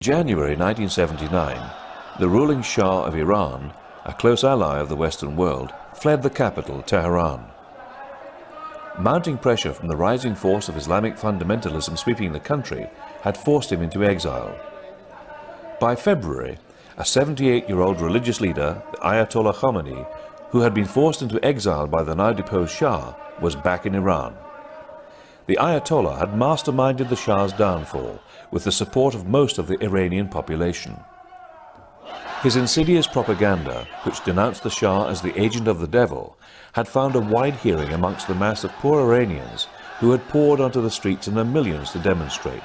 January 1979, the ruling Shah of Iran, a close ally of the Western world, fled the capital, Tehran. Mounting pressure from the rising force of Islamic fundamentalism sweeping the country had forced him into exile. By February, a 78-year-old religious leader, the Ayatollah Khomeini, who had been forced into exile by the now-deposed Shah, was back in Iran. The Ayatollah had masterminded the Shah's downfall with the support of most of the Iranian population. His insidious propaganda, which denounced the Shah as the agent of the devil, had found a wide hearing amongst the mass of poor Iranians who had poured onto the streets in their millions to demonstrate.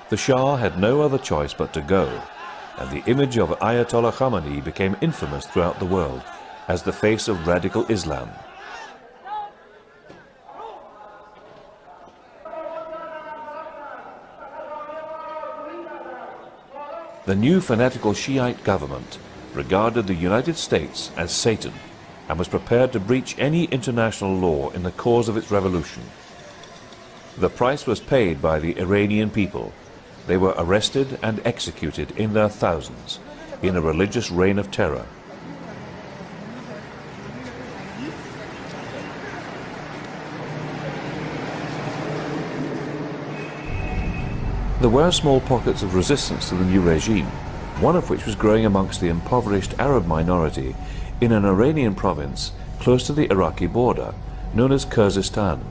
The Shah had no other choice but to go, and the image of Ayatollah Khomeini became infamous throughout the world as the face of radical Islam. The new fanatical Shiite government regarded the United States as Satan and was prepared to breach any international law in the cause of its revolution. The price was paid by the Iranian people. They were arrested and executed in their thousands in a religious reign of terror. There were small pockets of resistance to the new regime, one of which was growing amongst the impoverished Arab minority in an Iranian province close to the Iraqi border, known as Kurdistan.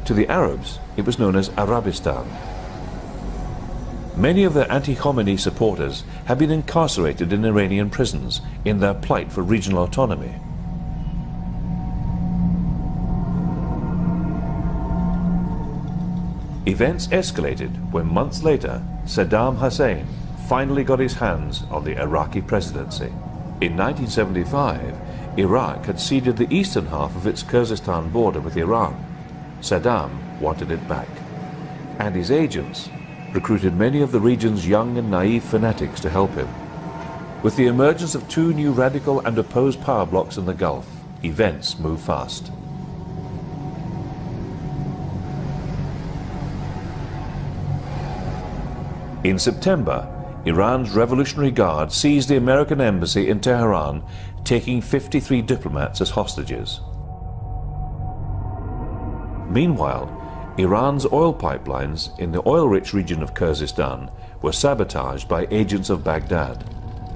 To the Arabs, it was known as Arabistan. Many of their anti-Khomeini supporters had been incarcerated in Iranian prisons in their plight for regional autonomy. Events escalated when months later, Saddam Hussein finally got his hands on the Iraqi presidency. In 1975, Iraq had ceded the eastern half of its Kurdistan border with Iran. Saddam wanted it back, and his agents recruited many of the region's young and naive fanatics to help him. With the emergence of two new radical and opposed power blocs in the Gulf, events moved fast. In September, Iran's Revolutionary Guard seized the American Embassy in Tehran, taking 53 diplomats as hostages. Meanwhile, Iran's oil pipelines in the oil-rich region of Kurdistan were sabotaged by agents of Baghdad.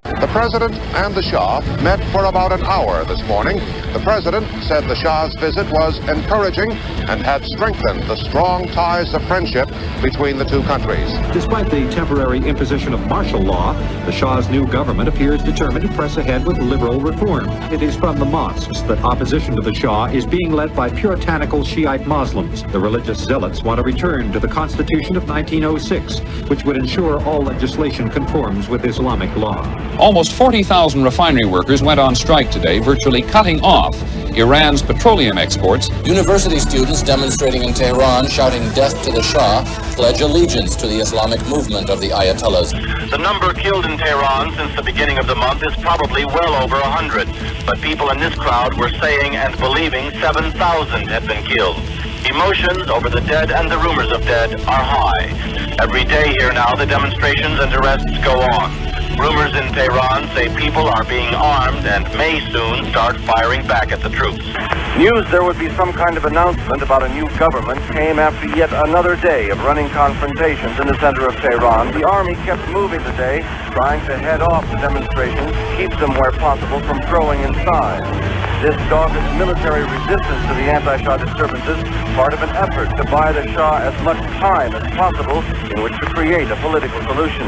The President and the Shah met for about an hour this morning. The President said the Shah's visit was encouraging and had strengthened the strong ties of friendship between the two countries. Despite the temporary imposition of martial law, the Shah's new government appears determined to press ahead with liberal reform. It is from the mosques that opposition to the Shah is being led by puritanical Shiite Muslims. The religious zealots want to return to the Constitution of 1906, which would ensure all legislation conforms with Islamic law. Almost 40,000 refinery workers went on strike today, virtually cutting off Iran's petroleum exports. University students demonstrating in Tehran, shouting death to the Shah, pledge allegiance to the Islamic movement of the Ayatollahs. The number killed in Tehran since the beginning of the month is probably well over 100. But people in this crowd were saying and believing 7,000 had been killed. Emotions over the dead and the rumors of dead are high. Every day here now, the demonstrations and arrests go on. Rumors in Tehran say people are being armed and may soon start firing back at the troops. News there would be some kind of announcement about a new government came after yet another day of running confrontations in the center of Tehran. The army kept moving today, trying to head off the demonstrations, keep them where possible from growing in size. This dogged military resistance to the anti-Shah disturbances, part of an effort to buy the Shah as much time as possible in which to create a political solution.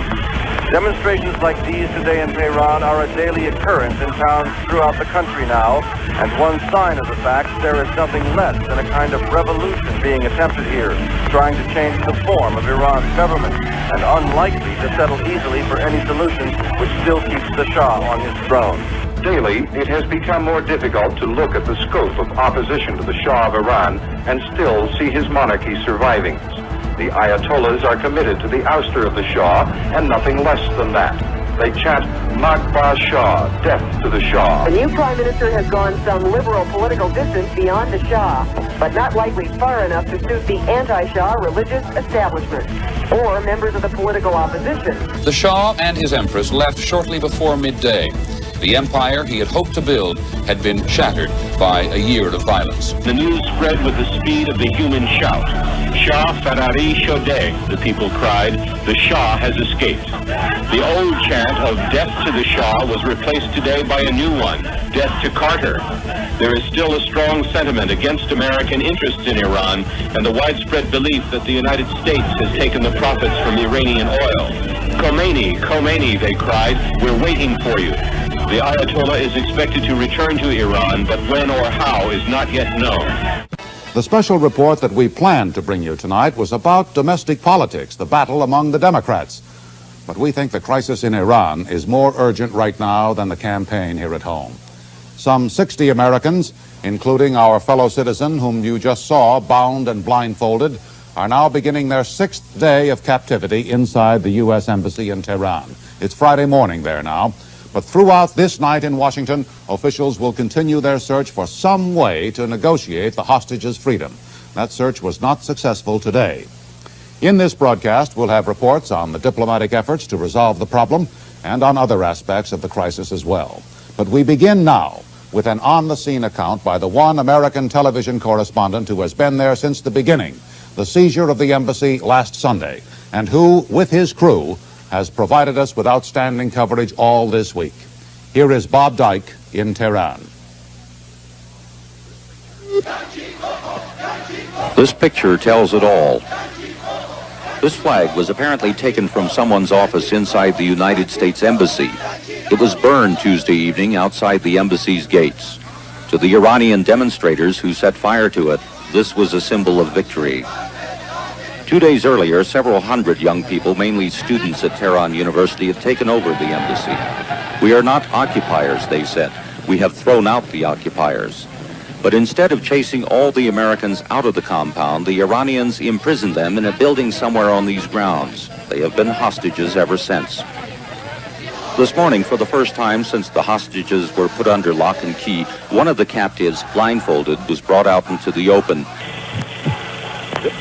Demonstrations like these today in Tehran are a daily occurrence in towns throughout the country now, and one sign of the fact there is nothing less than a kind of revolution being attempted here, trying to change the form of Iran's government, and unlikely to settle easily for any solution which still keeps the Shah on his throne. Daily, it has become more difficult to look at the scope of opposition to the Shah of Iran and still see his monarchy surviving. The Ayatollahs are committed to the ouster of the Shah and nothing less than that. They chant, Magba Shah, death to the Shah. The new prime minister has gone some liberal political distance beyond the Shah, but not likely far enough to suit the anti-Shah religious establishment or members of the political opposition. The Shah and his empress left shortly before midday. The empire he had hoped to build had been shattered by a year of violence. The news spread with the speed of the human shout. Shah Farari Shodeh, the people cried. The Shah has escaped. The old chant of death to the Shah was replaced today by a new one, death to Carter. There is still a strong sentiment against American interests in Iran and the widespread belief that the United States has taken the profits from Iranian oil. Khomeini, Khomeini, they cried, we're waiting for you. The Ayatollah is expected to return to Iran, but when or how is not yet known. The special report that we planned to bring you tonight was about domestic politics, the battle among the Democrats. But we think the crisis in Iran is more urgent right now than the campaign here at home. Some 60 Americans, including our fellow citizen whom you just saw bound and blindfolded, are now beginning their 6th day of captivity inside the U.S. Embassy in Tehran. It's Friday morning there now. But throughout this night in Washington, officials will continue their search for some way to negotiate the hostages' freedom. That search was not successful today. In this broadcast, we'll have reports on the diplomatic efforts to resolve the problem and on other aspects of the crisis as well. But we begin now with an on-the-scene account by the one American television correspondent who has been there since the beginning, the seizure of the embassy last Sunday, and who, with his crew, has provided us with outstanding coverage all this week. Here is Bob Dyke in Tehran. This picture tells it all. This flag was apparently taken from someone's office inside the United States Embassy. It was burned Tuesday evening outside the embassy's gates. To the Iranian demonstrators who set fire to it, this was a symbol of victory. 2 days earlier, several hundred young people, mainly students at Tehran University, had taken over the embassy. We are not occupiers, they said. We have thrown out the occupiers. But instead of chasing all the Americans out of the compound, the Iranians imprisoned them in a building somewhere on these grounds. They have been hostages ever since. This morning, for the first time since the hostages were put under lock and key, one of the captives, blindfolded, was brought out into the open.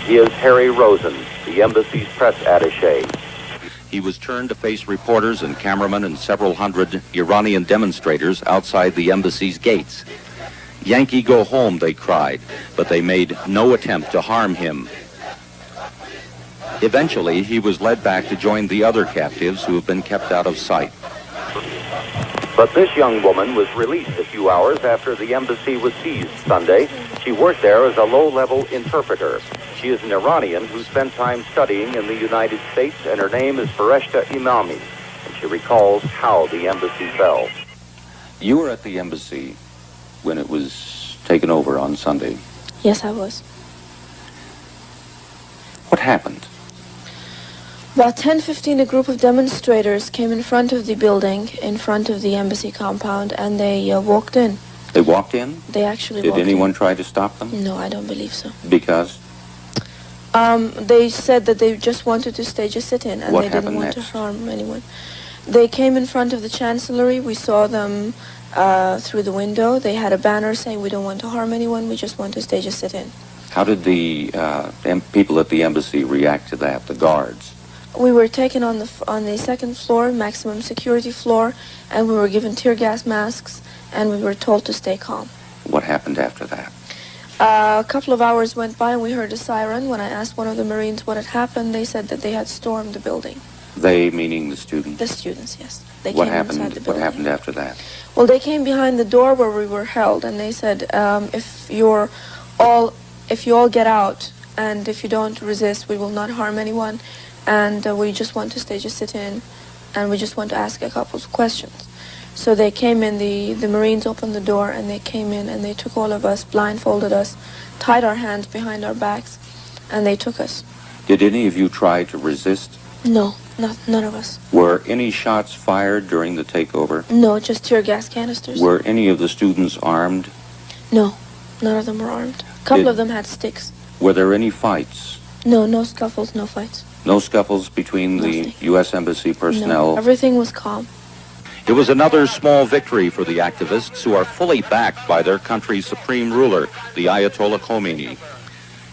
He is Harry Rosen, the embassy's press attaché. He was turned to face reporters and cameramen and several hundred Iranian demonstrators outside the embassy's gates. "Yankee, go home," they cried, but they made no attempt to harm him. Eventually, he was led back to join the other captives who have been kept out of sight. But this young woman was released a few hours after the embassy was seized Sunday. She worked there as a low-level interpreter. She is an Iranian who spent time studying in the United States, and her name is Fareshta Imami, and she recalls how the embassy fell. You were at the embassy when it was taken over on Sunday. Yes, I was. What happened? About 10:15, a group of demonstrators came in front of the building, in front of the embassy compound, and they walked in. They walked in? They actually walked in. Did anyone try to stop them? No, I don't believe so. Because? They said that they just wanted to stage a sit-in, and What they didn't happened want next? to harm anyone. They came in front of the chancellery. We saw them through the window. They had a banner saying, "We don't want to harm anyone, we just want to stage a sit-in." How did the people at the embassy react to that, the guards? We were taken on the second floor, maximum security floor, and we were given tear gas masks, and we were told to stay calm. What happened after that? A couple of hours went by and we heard a siren. When I asked one of the Marines what had happened, they said that they had stormed the building. They, meaning the students? The students, yes. They What came happened? inside the What building. happened after that? Well, they came behind the door where we were held, and they said, if you all get out, and if you don't resist, we will not harm anyone, and we just want to stage a sit-in, and we just want to ask a couple of questions. So they came in, the Marines opened the door, and they came in, and they took all of us, blindfolded us, tied our hands behind our backs, and they took us. Did any of you try to resist? No, none of us. Were any shots fired during the takeover? No, just tear gas canisters. Were any of the students armed? No, none of them were armed. A couple of them had sticks. Were there any fights? No, no scuffles, no fights. No scuffles between the U.S. Embassy personnel? No, everything was calm. It was another small victory for the activists who are fully backed by their country's supreme ruler, the Ayatollah Khomeini.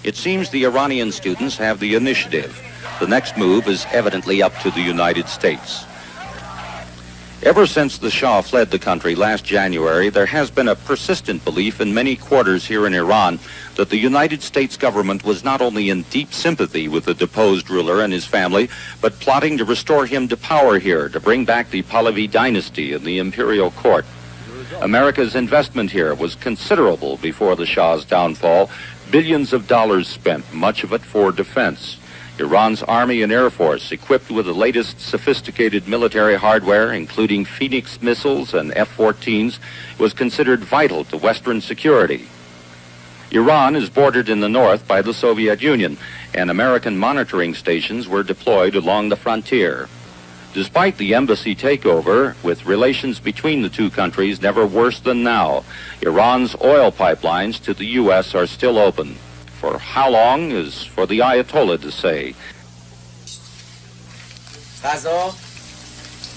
It seems the Iranian students have the initiative. The next move is evidently up to the United States. Ever since the Shah fled the country last January, there has been a persistent belief in many quarters here in Iran that the United States government was not only in deep sympathy with the deposed ruler and his family, but plotting to restore him to power here, to bring back the Pahlavi dynasty in the imperial court. America's investment here was considerable before the Shah's downfall, billions of dollars spent, much of it for defense. Iran's Army and Air Force, equipped with the latest sophisticated military hardware, including Phoenix missiles and F-14s, was considered vital to Western security. Iran is bordered in the north by the Soviet Union, and American monitoring stations were deployed along the frontier. Despite the embassy takeover, with relations between the two countries never worse than now, Iran's oil pipelines to the U.S. are still open. For how long is for the Ayatollah to say.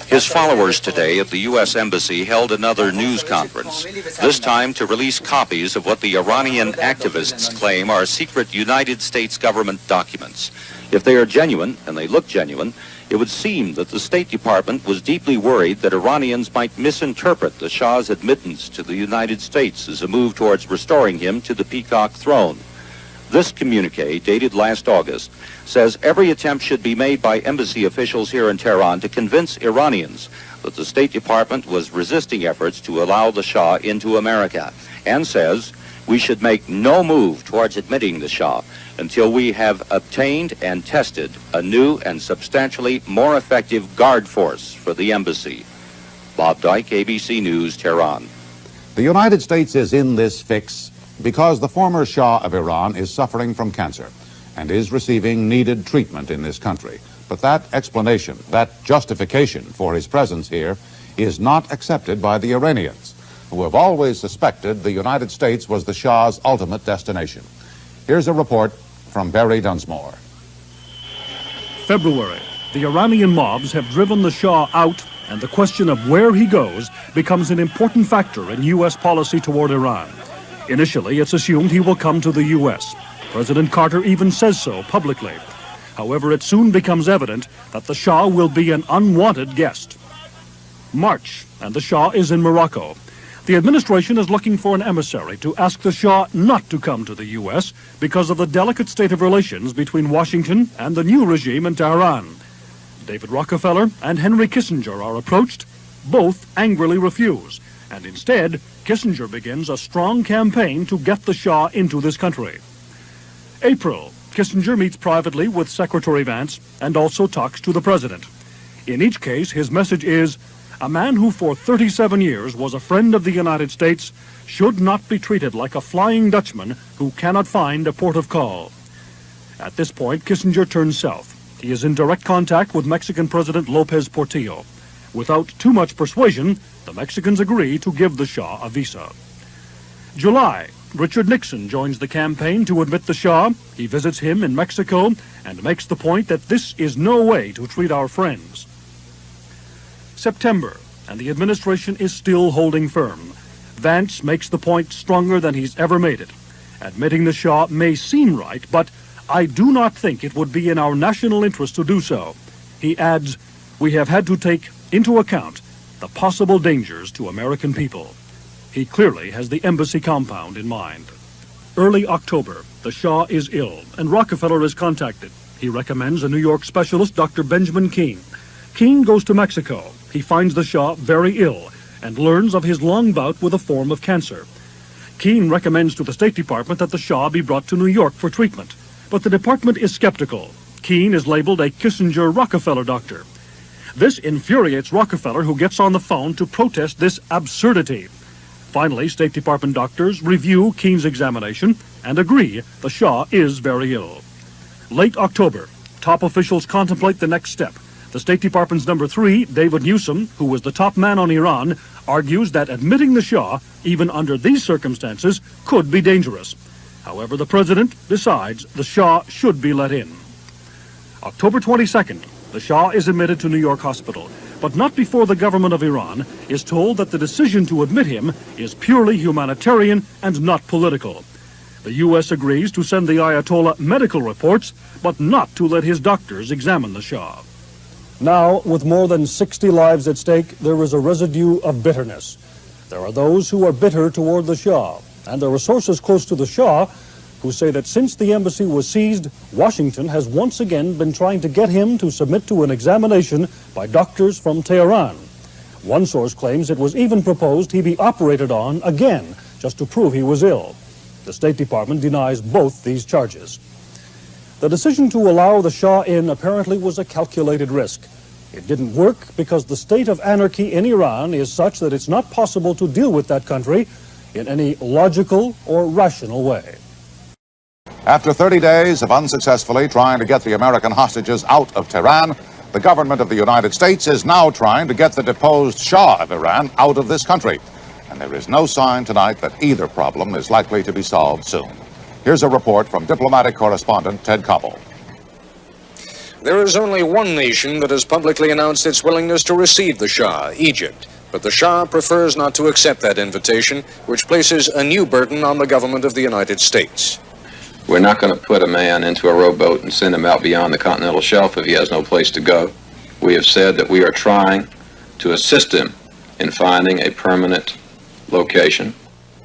His followers today at the U.S. Embassy held another news conference, this time to release copies of what the Iranian activists claim are secret United States government documents. If they are genuine, and they look genuine, it would seem that the State Department was deeply worried that Iranians might misinterpret the Shah's admittance to the United States as a move towards restoring him to the peacock throne. This communique, dated last August, says every attempt should be made by embassy officials here in Tehran to convince Iranians that the State Department was resisting efforts to allow the Shah into America, and says we should make no move towards admitting the Shah until we have obtained and tested a new and substantially more effective guard force for the embassy. Bob Dyke, ABC News, Tehran. The United States is in this fix because the former Shah of Iran is suffering from cancer and is receiving needed treatment in this country. But that explanation, that justification for his presence here is not accepted by the Iranians, who have always suspected the United States was the Shah's ultimate destination. Here's a report from Barry Dunsmore. February. The Iranian mobs have driven the Shah out, and the question of where he goes becomes an important factor in U.S. policy toward Iran. Initially, it's assumed he will come to the U.S. President Carter even says so publicly. However, it soon becomes evident that the Shah will be an unwanted guest. March, and the Shah is in Morocco. The administration is looking for an emissary to ask the Shah not to come to the U.S. because of the delicate state of relations between Washington and the new regime in Tehran. David Rockefeller and Henry Kissinger are approached. Both angrily refuse, and instead, Kissinger begins a strong campaign to get the Shah into this country. April, Kissinger meets privately with Secretary Vance and also talks to the president. In each case, his message is, a man who for 37 years was a friend of the United States should not be treated like a Flying Dutchman who cannot find a port of call. At this point, Kissinger turns south. He is in direct contact with Mexican President Lopez Portillo. Without too much persuasion, the Mexicans agree to give the Shah a visa. July, Richard Nixon joins the campaign to admit the Shah. He visits him in Mexico and makes the point that this is no way to treat our friends. September, and the administration is still holding firm. Vance makes the point stronger than he's ever made it. Admitting the Shah may seem right, but I do not think it would be in our national interest to do so. He adds, we have had to take into account the possible dangers to American people. He clearly has the embassy compound in mind. Early October, the Shah is ill, and Rockefeller is contacted. He recommends a New York specialist, Dr. Benjamin Keene. Keene goes to Mexico. He finds the Shah very ill and learns of his long bout with a form of cancer. Keene recommends to the State Department that the Shah be brought to New York for treatment, but the department is skeptical. Keene is labeled a Kissinger-Rockefeller doctor. This infuriates Rockefeller, who gets on the phone to protest this absurdity. Finally, State Department doctors review Keene's examination and agree the Shah is very ill. Late October, top officials contemplate the next step. The State Department's number 3, David Newsom, who was the top man on Iran, argues that admitting the Shah, even under these circumstances, could be dangerous. However, the president decides the Shah should be let in. October 22nd, the Shah is admitted to New York Hospital, but not before the government of Iran is told that the decision to admit him is purely humanitarian and not political. The U.S. agrees to send the Ayatollah medical reports, but not to let his doctors examine the Shah. Now, with more than 60 lives at stake, there is a residue of bitterness. There are those who are bitter toward the Shah, and there are sources close to the Shah who say that since the embassy was seized, Washington has once again been trying to get him to submit to an examination by doctors from Tehran. One source claims it was even proposed he be operated on again, just to prove he was ill. The State Department denies both these charges. The decision to allow the Shah in apparently was a calculated risk. It didn't work because the state of anarchy in Iran is such that it's not possible to deal with that country in any logical or rational way. After 30 days of unsuccessfully trying to get the American hostages out of Tehran, the government of the United States is now trying to get the deposed Shah of Iran out of this country. And there is no sign tonight that either problem is likely to be solved soon. Here's a report from diplomatic correspondent Ted Koppel. There is only one nation that has publicly announced its willingness to receive the Shah, Egypt. But the Shah prefers not to accept that invitation, which places a new burden on the government of the United States. We're not going to put a man into a rowboat and send him out beyond the continental shelf if he has no place to go. We have said that we are trying to assist him in finding a permanent location.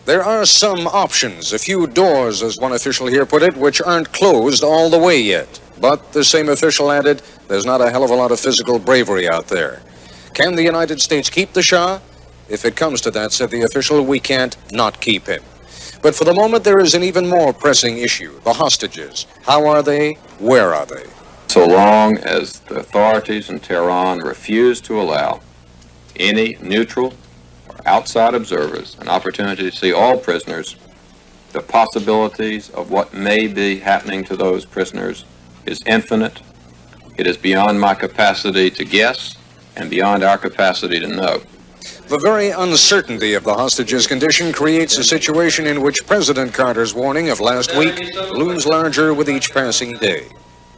There are some options, a few doors, as one official here put it, which aren't closed all the way yet. But the same official added, there's not a hell of a lot of physical bravery out there. Can the United States keep the Shah? If it comes to that, said the official, we can't not keep him. But for the moment, there is an even more pressing issue, the hostages. How are they? Where are they? So long as the authorities in Tehran refuse to allow any neutral or outside observers an opportunity to see all prisoners, the possibilities of what may be happening to those prisoners is infinite. It is beyond my capacity to guess and beyond our capacity to know. The very uncertainty of the hostages' condition creates a situation in which President Carter's warning of last week looms larger with each passing day.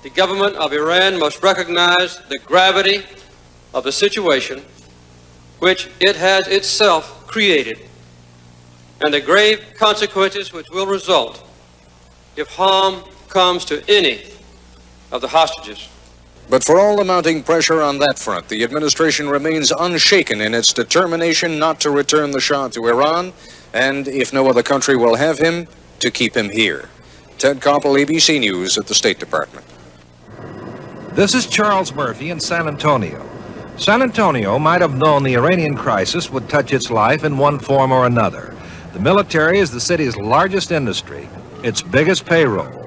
The government of Iran must recognize the gravity of the situation which it has itself created and the grave consequences which will result if harm comes to any of the hostages. But for all the mounting pressure on that front, the administration remains unshaken in its determination not to return the Shah to Iran, and if no other country will have him, to keep him here. Ted Koppel, ABC News at the State Department. This is Charles Murphy in San Antonio. San Antonio might have known the Iranian crisis would touch its life in one form or another. The military is the city's largest industry, its biggest payroll.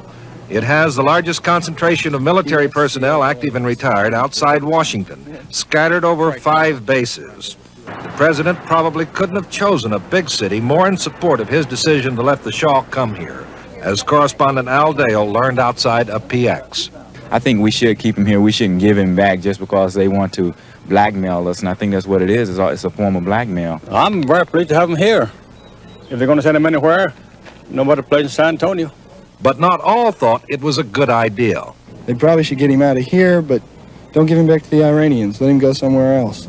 It has the largest concentration of military personnel, active and retired, outside Washington, scattered over 5 bases. The president probably couldn't have chosen a big city more in support of his decision to let the Shah come here, as correspondent Al Dale learned outside of PX. I think we should keep him here. We shouldn't give him back just because they want to blackmail us, and I think that's what it is. It's a form of blackmail. I'm very pleased to have him here. If they're going to send him anywhere, no better place in San Antonio. But not all thought it was a good idea. They probably should get him out of here, but don't give him back to the Iranians. Let him go somewhere else.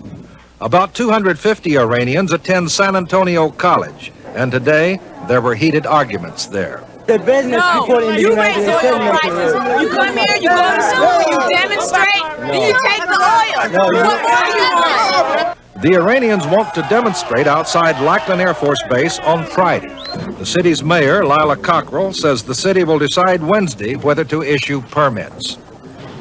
About 250 Iranians attend San Antonio College, and today there were heated arguments there. The business people in the United States. You come here, you go to school, you demonstrate, and you take the oil. What more do you want? The Iranians want to demonstrate outside Lackland Air Force Base on Friday. The city's mayor, Lila Cockrell, says the city will decide Wednesday whether to issue permits.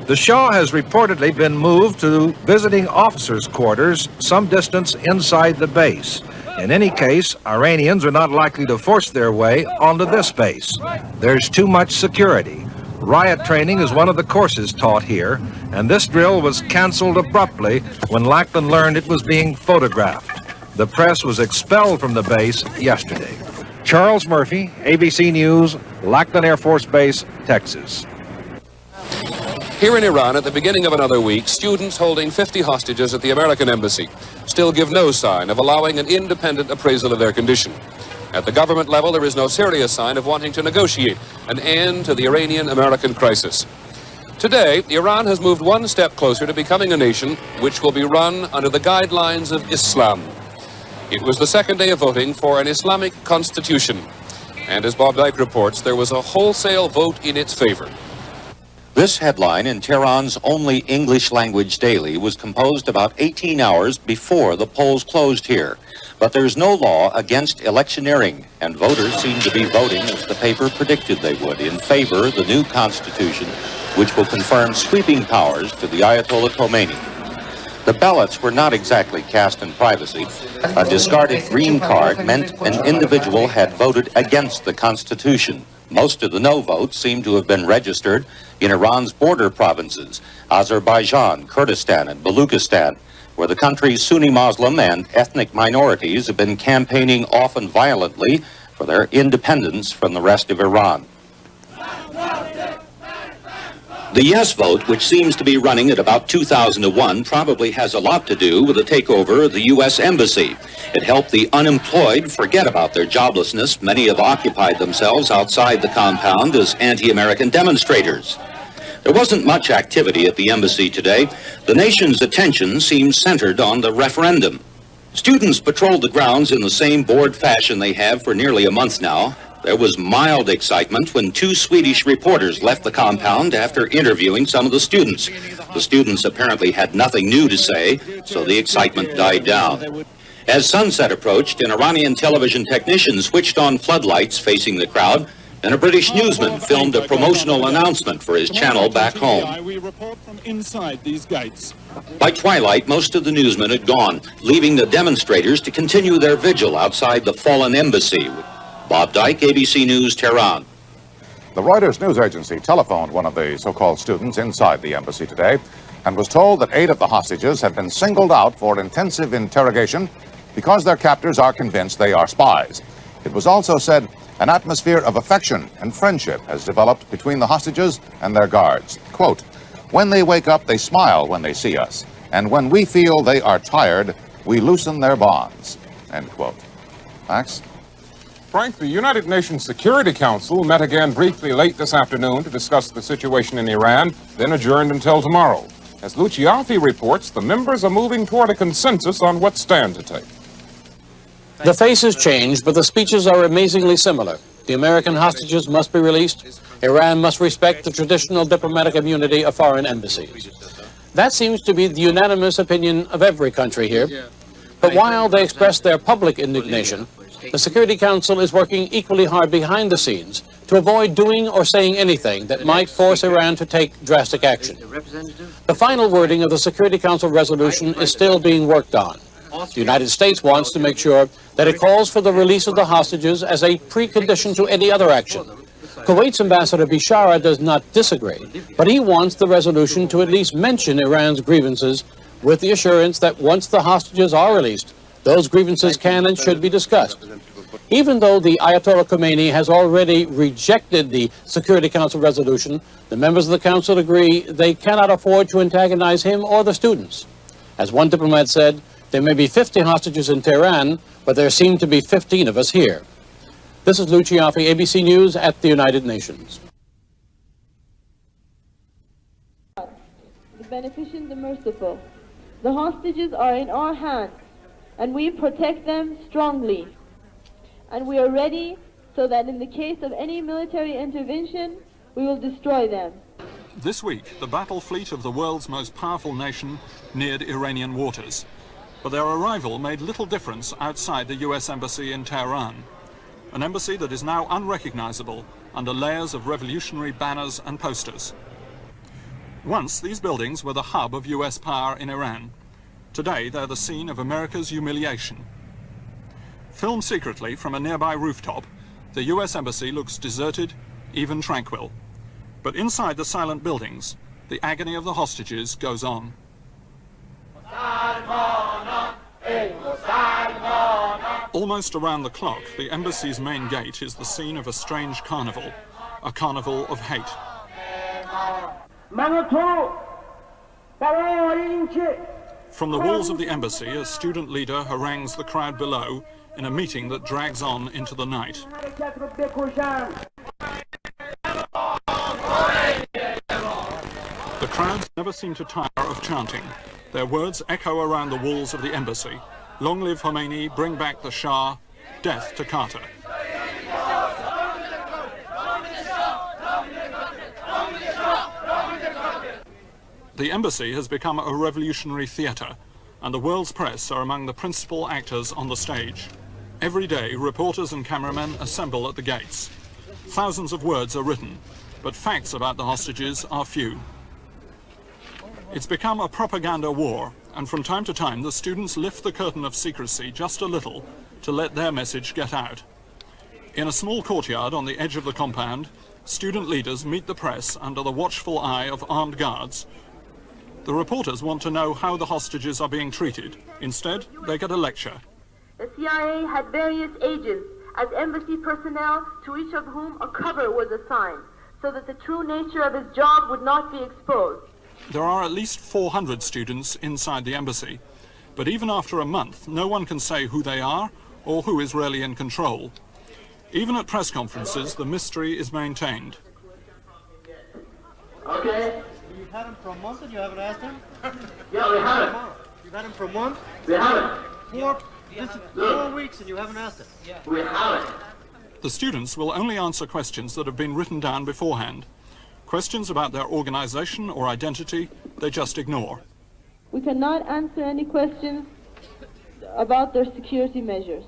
The Shah has reportedly been moved to visiting officers' quarters some distance inside the base. In any case, Iranians are not likely to force their way onto this base. There's too much security. Riot training is one of the courses taught here, and this drill was canceled abruptly when Lackland learned it was being photographed. The press was expelled from the base yesterday. Charles Murphy, ABC News, Lackland Air Force Base, Texas. Here in Iran, at the beginning of another week, students holding 50 hostages at the American Embassy still give no sign of allowing an independent appraisal of their condition. At the government level, there is no serious sign of wanting to negotiate an end to the Iranian-American crisis. Today, Iran has moved one step closer to becoming a nation which will be run under the guidelines of Islam. It was the second day of voting for an Islamic constitution. And as Bob Dyke reports, there was a wholesale vote in its favor. This headline in Tehran's only English-language daily was composed about 18 hours before the polls closed here. But there's no law against electioneering, and voters seem to be voting as the paper predicted they would, in favor of the new constitution, which will confirm sweeping powers to the Ayatollah Khomeini. The ballots were not exactly cast in privacy. A discarded green card meant an individual had voted against the Constitution. Most of the no votes seem to have been registered in Iran's border provinces, Azerbaijan, Kurdistan, and Baluchistan, where the country's Sunni Muslim and ethnic minorities have been campaigning often violently for their independence from the rest of Iran. The yes vote, which seems to be running at about 2,000 to 1, probably has a lot to do with the takeover of the U.S. Embassy. It helped the unemployed forget about their joblessness. Many have occupied themselves outside the compound as anti-American demonstrators. There wasn't much activity at the embassy today. The nation's attention seemed centered on the referendum. Students patrolled the grounds in the same bored fashion they have for nearly a month now. There was mild excitement when two Swedish reporters left the compound after interviewing some of the students. The students apparently had nothing new to say, so the excitement died down. As sunset approached, an Iranian television technician switched on floodlights facing the crowd, and a British newsman filmed a promotional announcement for his channel back home. We report from inside these gates. By twilight, most of the newsmen had gone, leaving the demonstrators to continue their vigil outside the fallen embassy. Bob Dyke, ABC News, Tehran. The Reuters news agency telephoned one of the so-called students inside the embassy today and was told that 8 of the hostages have been singled out for intensive interrogation because their captors are convinced they are spies. It was also said an atmosphere of affection and friendship has developed between the hostages and their guards. Quote, "When they wake up, they smile when they see us. And when we feel they are tired, we loosen their bonds." End quote. Max? Frank, the United Nations Security Council met again briefly late this afternoon to discuss the situation in Iran, then adjourned until tomorrow. As Luciafi reports, the members are moving toward a consensus on what stand to take. The faces change, but the speeches are amazingly similar. The American hostages must be released. Iran must respect the traditional diplomatic immunity of foreign embassies. That seems to be the unanimous opinion of every country here. But while they express their public indignation, the Security Council is working equally hard behind the scenes to avoid doing or saying anything that might force Iran to take drastic action. The final wording of the Security Council resolution is still being worked on. The United States wants to make sure that it calls for the release of the hostages as a precondition to any other action. Kuwait's Ambassador Bishara does not disagree, but he wants the resolution to at least mention Iran's grievances with the assurance that once the hostages are released, those grievances can and should be discussed. Even though the Ayatollah Khomeini has already rejected the Security Council resolution, the members of the Council agree they cannot afford to antagonize him or the students. As one diplomat said, there may be 50 hostages in Tehran, but there seem to be 15 of us here. This is Luciafi, ABC News at the United Nations. The beneficent, the merciful. The hostages are in our hands, and we protect them strongly. And we are ready so that in the case of any military intervention, we will destroy them. This week, the battle fleet of the world's most powerful nation neared Iranian waters. But their arrival made little difference outside the US Embassy in Tehran, an embassy that is now unrecognizable under layers of revolutionary banners and posters. Once, these buildings were the hub of US power in Iran. Today, they're the scene of America's humiliation. Filmed secretly from a nearby rooftop, the US Embassy looks deserted, even tranquil. But inside the silent buildings, the agony of the hostages goes on. Almost around the clock, the embassy's main gate is the scene of a strange carnival, a carnival of hate. From the walls of the embassy, a student leader harangues the crowd below in a meeting that drags on into the night. never seem to tire of chanting. Their words echo around the walls of the embassy. Long live Khomeini, bring back the Shah, death to Carter. The embassy has become a revolutionary theatre, and the world's press are among the principal actors on the stage. Every day, reporters and cameramen assemble at the gates. Thousands of words are written, but facts about the hostages are few. It's become a propaganda war, and from time to time the students lift the curtain of secrecy just a little to let their message get out. In a small courtyard on the edge of the compound, student leaders meet the press under the watchful eye of armed guards. The reporters want to know how the hostages are being treated. Instead, they get a lecture. The CIA had various agents as embassy personnel, to each of whom a cover was assigned, so that the true nature of his job would not be exposed. There are at least 400 students inside the embassy, but even after a month, no one can say who they are or who is really in control. Even at press conferences, the mystery is maintained. Okay. You've had him for a month and you haven't asked him? Yeah, we haven't. You've had him for a month? We haven't. 4 weeks and you haven't asked him? We haven't. The students will only answer questions that have been written down beforehand. Questions about their organization or identity, they just ignore. We cannot answer any questions about their security measures.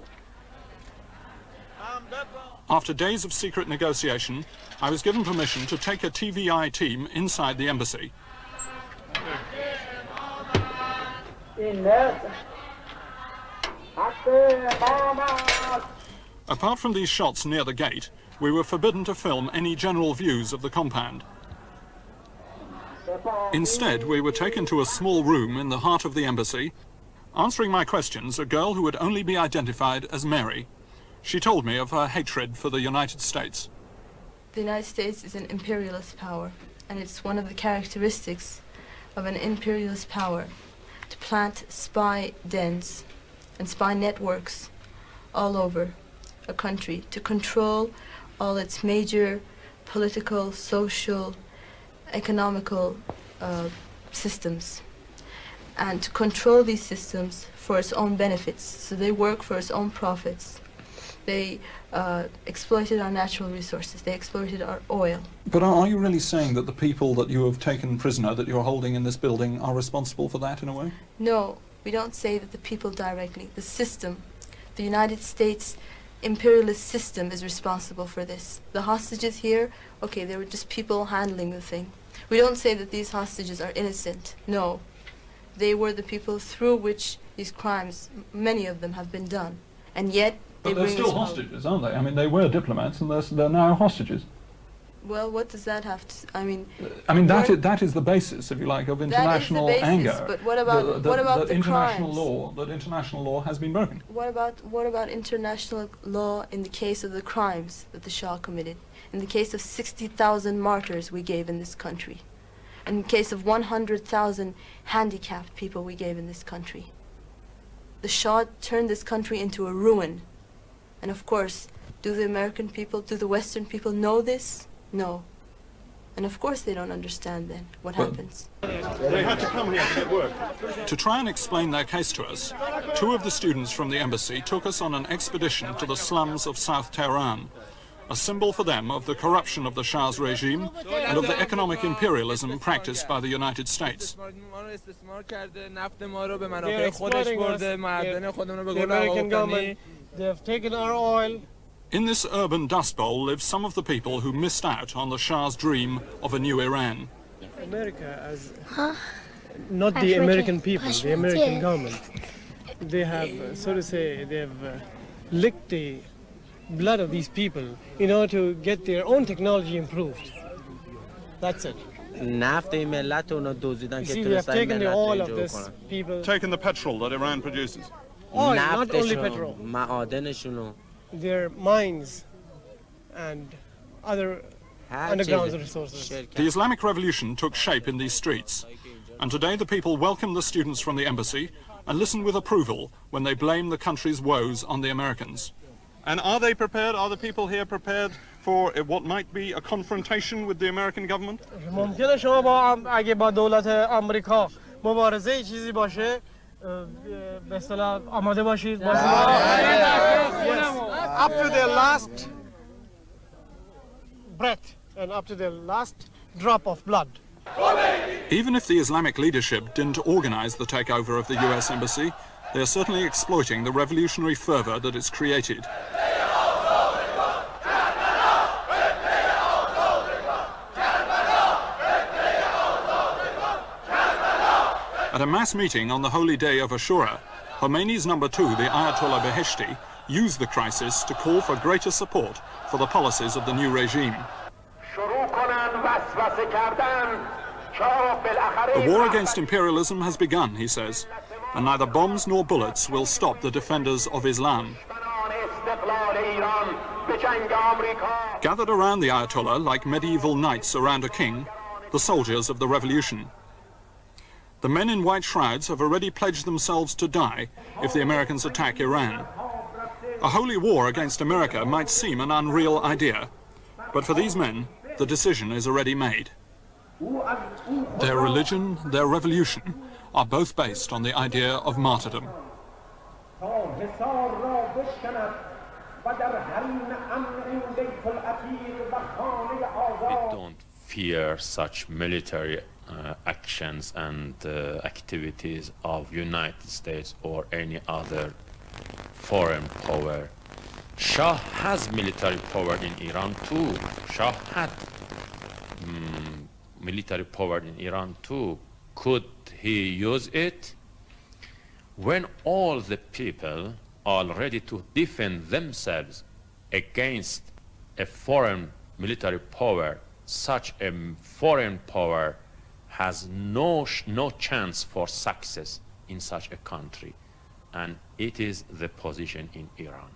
After days of secret negotiation, I was given permission to take a TVI team inside the embassy. Apart from these shots near the gate, we were forbidden to film any general views of the compound. Instead, we were taken to a small room in the heart of the embassy. Answering my questions, a girl who would only be identified as Mary. She told me of her hatred for the United States. The United States is an imperialist power, and it's one of the characteristics of an imperialist power to plant spy dens and spy networks all over a country, to control all its major political, social, economical systems, and to control these systems for its own benefits. So they work for its own profits. They exploited our natural resources. They exploited our oil. But are you really saying that the people that you have taken prisoner, that you're holding in this building, are responsible for that in a way? No, we don't say that the people directly. The system, the United States imperialist system is responsible for this. The hostages here, okay, they were just people handling the thing. We don't say that these hostages are innocent. No. They were the people through which these crimes, many of them, have been done. And yet, but they're still hostages, aren't they? I mean, they were diplomats and they're now hostages. Well, what does that have to... I mean, that is the basis, if you like, of international anger. But what about the international crimes? law? That international law has been broken. What about international law in the case of the crimes that the Shah committed? In the case of 60,000 martyrs we gave in this country. In the case of 100,000 handicapped people we gave in this country. The Shah turned this country into a ruin. And of course, do the American people, do the Western people know this? No. And of course they don't understand then what happens. They had to come here to get work. To try and explain their case to us, 2 of the students from the embassy took us on an expedition to the slums of South Tehran, a symbol for them of the corruption of the Shah's regime and of the economic imperialism practiced by the United States. The American government, they have taken our oil. In this urban dust bowl live some of the people who missed out on the Shah's dream of a new Iran. America, as not the American people, the American government, they have, so to say, they have licked the blood of these people in order to get their own technology improved. That's it. You see, they have taken the oil of this people. Taken the petrol that Iran produces. Oil, not only petrol. Their mines and other underground resources. The Islamic Revolution took shape in these streets, and today the people welcome the students from the embassy and listen with approval when they blame the country's woes on the Americans. And are they prepared, are the people here prepared for what might be a confrontation with the American government? ممکنه شما با اگه با دولت آمریکا مبارزه چیزی باشه به اصطلاح آماده باشید. Up to their last breath and up to their last drop of blood. Even if the Islamic leadership didn't organize the takeover of the US Embassy, they're certainly exploiting the revolutionary fervor that it's created. At a mass meeting on the holy day of Ashura, Khomeini's number 2, the Ayatollah Beheshti, used the crisis to call for greater support for the policies of the new regime. The war against imperialism has begun, he says, and neither bombs nor bullets will stop the defenders of Islam. Gathered around the Ayatollah like medieval knights around a king, the soldiers of the revolution. The men in white shrouds have already pledged themselves to die if the Americans attack Iran. A holy war against America might seem an unreal idea, but for these men, the decision is already made. Their religion, their revolution, are both based on the idea of martyrdom. We don't fear such military actions and activities of United States or any other foreign power. Shah has military power in Iran too. Shah had military power in Iran too. Could he use it? When all the people are ready to defend themselves against a foreign military power, such a foreign power has no chance for success in such a country, and it is the position in Iran.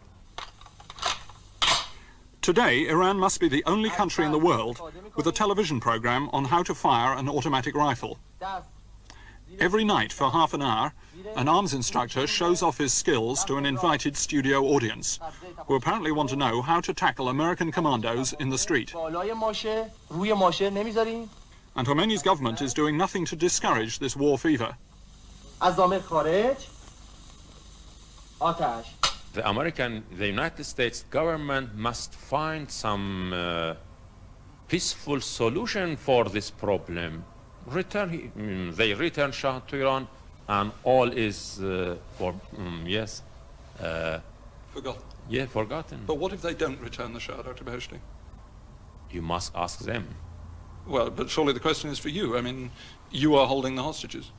Today, Iran must be the only country in the world with a television program on how to fire an automatic rifle. Every night for half an hour, an arms instructor shows off his skills to an invited studio audience, who apparently want to know how to tackle American commandos in the street. And Khomeini's government is doing nothing to discourage this war fever. The United States government must find some peaceful solution for this problem. They return Shah to Iran, and all is Forgotten. Yeah, forgotten. But what if they don't return the Shah, Dr. Beheshti? You must ask them. Well, but surely the question is for you. I mean, you are holding the hostages.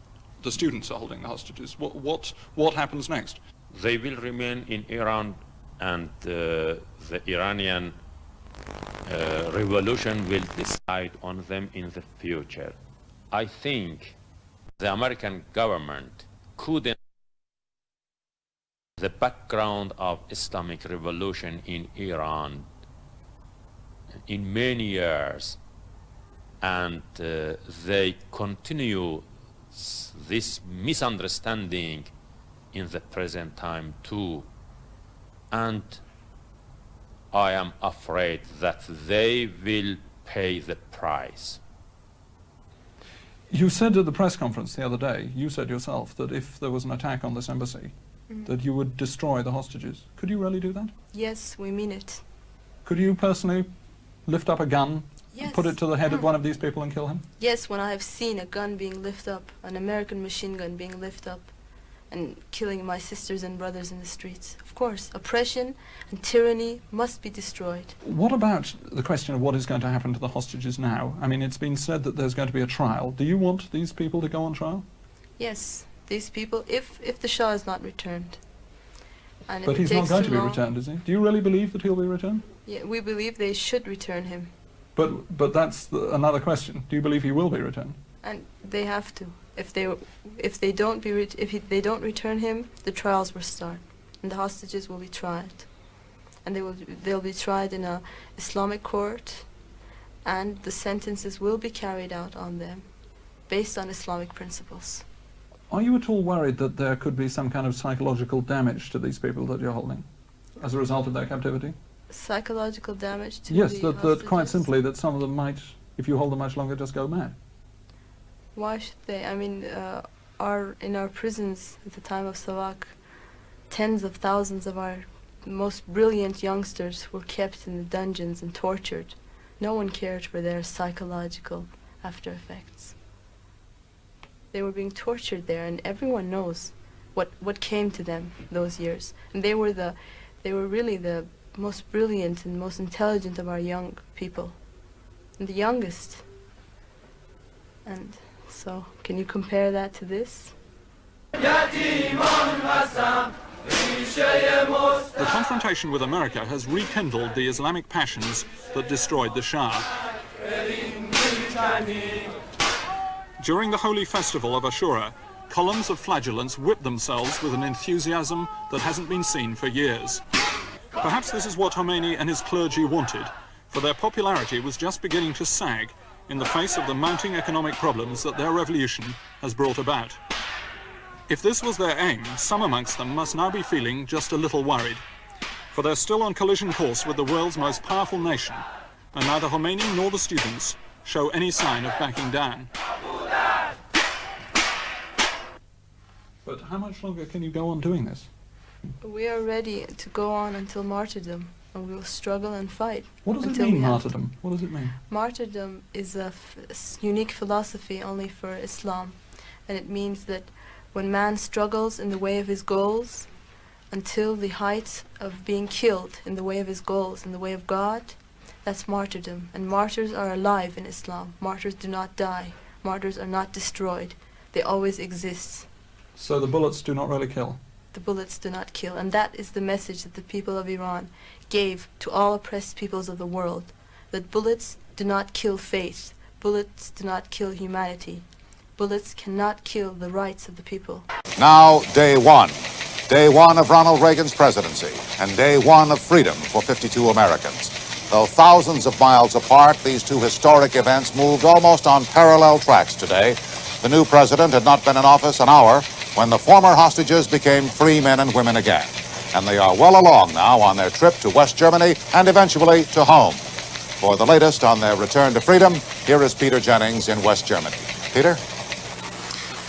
The students are holding the hostages. What happens next? They will remain in Iran, and the Iranian revolution will decide on them in the future. I think the American government could, the background of Islamic revolution in Iran in many years, and they continue this misunderstanding in the present time too, and I am afraid that they will pay the price. You said at the press conference the other day, you said yourself that if there was an attack on this embassy, that you would destroy the hostages. Could you really do that? Yes, we mean it. Could you personally lift up a gun, Yes. put it to the head of one of these people and kill him? Yes, when I have seen a gun being lifted up, an American machine gun being lifted up, and killing my sisters and brothers in the streets. Of course, oppression and tyranny must be destroyed. What about the question of what is going to happen to the hostages now? I mean, it's been said that there's going to be a trial. Do you want these people to go on trial? Yes, these people, if the Shah is not returned. And But if it he's not takes going too to be long- returned, is he? Do you really believe that he'll be returned? Yeah, we believe they should return him, But that's another question. Do you believe he will be returned? and they have to. If they don't return him, the trials will start, and the hostages will be tried, and they'll be tried in a Islamic court, and the sentences will be carried out on them, based on Islamic principles. Are you at all worried that there could be some kind of psychological damage to these people that you're holding as a result of their captivity? Psychological damage to yes, the that quite simply that some of them might, if you hold them much longer, just go mad. Why should they? I mean, in our prisons at the time of Savak, tens of thousands of our most brilliant youngsters were kept in the dungeons and tortured. No one cared for their psychological after effects. They were being tortured there, and everyone knows what came to them those years. And they were really the most brilliant and most intelligent of our young people, and the youngest. And so, can you compare that to this? The confrontation with America has rekindled the Islamic passions that destroyed the Shah. During the holy festival of Ashura, columns of flagellants whip themselves with an enthusiasm that hasn't been seen for years. Perhaps this is what Khomeini and his clergy wanted, for their popularity was just beginning to sag in the face of the mounting economic problems that their revolution has brought about. If this was their aim, some amongst them must now be feeling just a little worried, for they're still on collision course with the world's most powerful nation, and neither Khomeini nor the students show any sign of backing down. But how much longer can you go on doing this? We are ready to go on until martyrdom, and we will struggle and fight. What does it mean, martyrdom? What does it mean? Martyrdom is a unique philosophy only for Islam, and it means that when man struggles in the way of his goals until the height of being killed in the way of his goals, in the way of God, that's martyrdom. And martyrs are alive in Islam. Martyrs do not die. Martyrs are not destroyed. They always exist. So the bullets do not really kill? The bullets do not kill. And that is the message that the people of Iran gave to all oppressed peoples of the world, that bullets do not kill faith. Bullets do not kill humanity. Bullets cannot kill the rights of the people. Now, day one of Ronald Reagan's presidency, and day one of freedom for 52 Americans. Though thousands of miles apart, these two historic events moved almost on parallel tracks today. The new president had not been in office an hour when the former hostages became free men and women again. And they are well along now on their trip to West Germany and eventually to home. For the latest on their return to freedom, here is Peter Jennings in West Germany. Peter?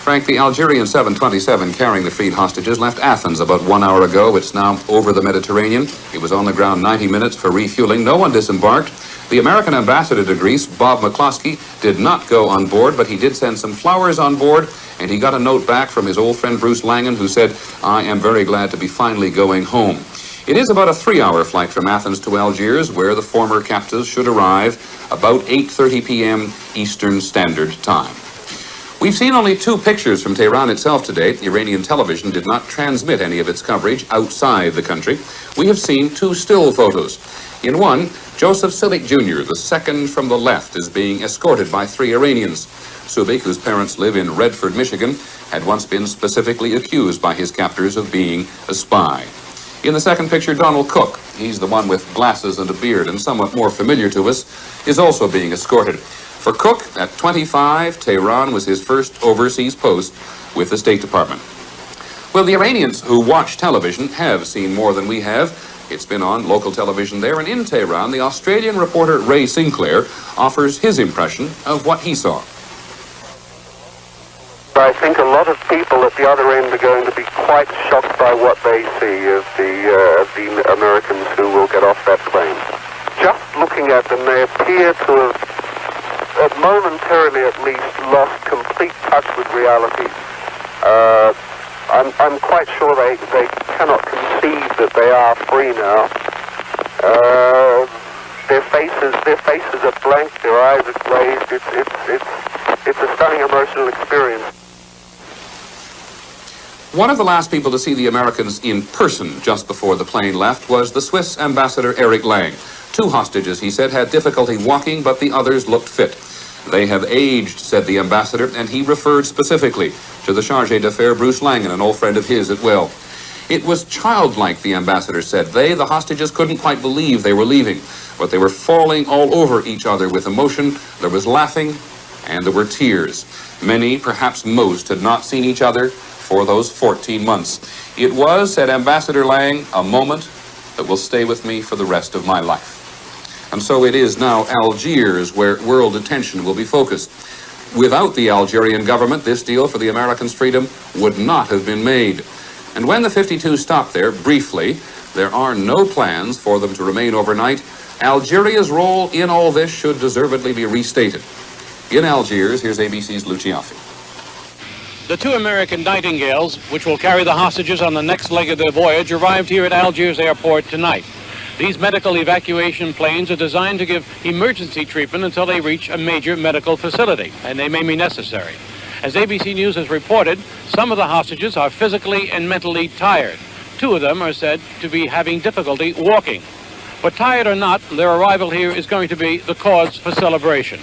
Frank, the Algerian 727 carrying the freed hostages left Athens about 1 hour ago. It's now over the Mediterranean. It was on the ground 90 minutes for refueling. No one disembarked. The American ambassador to Greece, Bob McCloskey, did not go on board, but he did send some flowers on board, and he got a note back from his old friend Bruce Langan, who said, "I am very glad to be finally going home." It is about a 3-hour flight from Athens to Algiers, where the former captives should arrive about 8:30 p.m. Eastern Standard Time. We've seen only 2 pictures from Tehran itself today. Iranian television did not transmit any of its coverage outside the country. We have seen 2 still photos. In one, Joseph Silik Jr., the second from the left, is being escorted by 3 Iranians. Subik, whose parents live in Redford, Michigan, had once been specifically accused by his captors of being a spy. In the second picture, Donald Cook, he's the one with glasses and a beard and somewhat more familiar to us, is also being escorted. For Cook, at 25, Tehran was his first overseas post with the State Department. Well, the Iranians who watch television have seen more than we have. It's been on local television there, and in Tehran, the Australian reporter Ray Sinclair offers his impression of what he saw. I think a lot of people at the other end are going to be quite shocked by what they see of the Americans who will get off that plane. Just looking at them, they appear to have momentarily at least lost complete touch with reality. I'm quite sure they cannot conceive that they are free now. Their faces are blank, their eyes are glazed. It's a stunning emotional experience. One of the last people to see the Americans in person just before the plane left was the Swiss ambassador Eric Lang. 2 hostages, he said, had difficulty walking, but the others looked fit. They have aged, said the ambassador, and he referred specifically to the chargé d'affaires Bruce Langan, an old friend of his at will. It was childlike, the ambassador said. The hostages, couldn't quite believe they were leaving, but they were falling all over each other with emotion. There was laughing, and there were tears. Many, perhaps most, had not seen each other for those 14 months. It was, said Ambassador Lang, a moment that will stay with me for the rest of my life. And so it is now Algiers where world attention will be focused. Without the Algerian government, this deal for the Americans' freedom would not have been made. And when the 52 stopped there, briefly, there are no plans for them to remain overnight. Algeria's role in all this should deservedly be restated. In Algiers, here's ABC's Luciaffi. The 2 American Nightingales, which will carry the hostages on the next leg of their voyage, arrived here at Algiers airport tonight. These medical evacuation planes are designed to give emergency treatment until they reach a major medical facility, and they may be necessary. As ABC News has reported, some of the hostages are physically and mentally tired. 2 of them are said to be having difficulty walking. But tired or not, their arrival here is going to be the cause for celebration.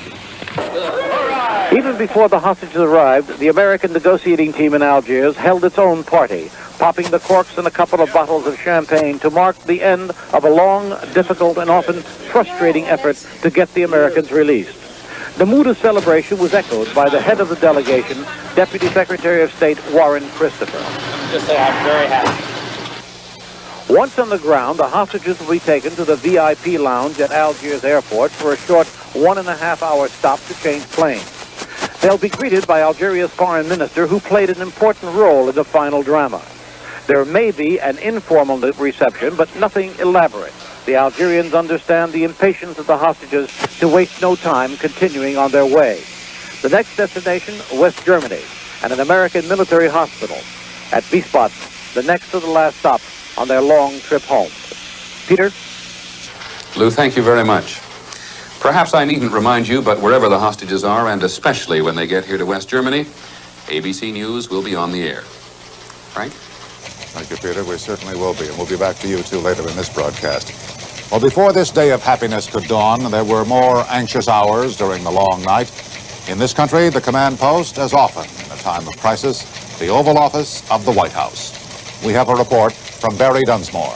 Even before the hostages arrived, the American negotiating team in Algiers held its own party, popping the corks in a couple of bottles of champagne to mark the end of a long, difficult, and often frustrating effort to get the Americans released. The mood of celebration was echoed by the head of the delegation, Deputy Secretary of State Warren Christopher. Just say I'm very happy. Once on the ground, the hostages will be taken to the VIP lounge at Algiers airport for a short 1.5-hour stop to change planes. They'll be greeted by Algeria's foreign minister, who played an important role in the final drama. There may be an informal reception, but nothing elaborate. The Algerians understand the impatience of the hostages to waste no time continuing on their way. The next destination, West Germany, and an American military hospital. At Wiesbaden, the next to the last stop on their long trip home. Peter? Lou, thank you very much. Perhaps I needn't remind you, but wherever the hostages are, and especially when they get here to West Germany, ABC News will be on the air. Frank? Thank you, Peter. We certainly will be, and we'll be back to you, too, later in this broadcast. Well, before this day of happiness could dawn, there were more anxious hours during the long night. In this country, the command post, as often in a time of crisis, the Oval Office of the White House. We have a report from Barry Dunsmore.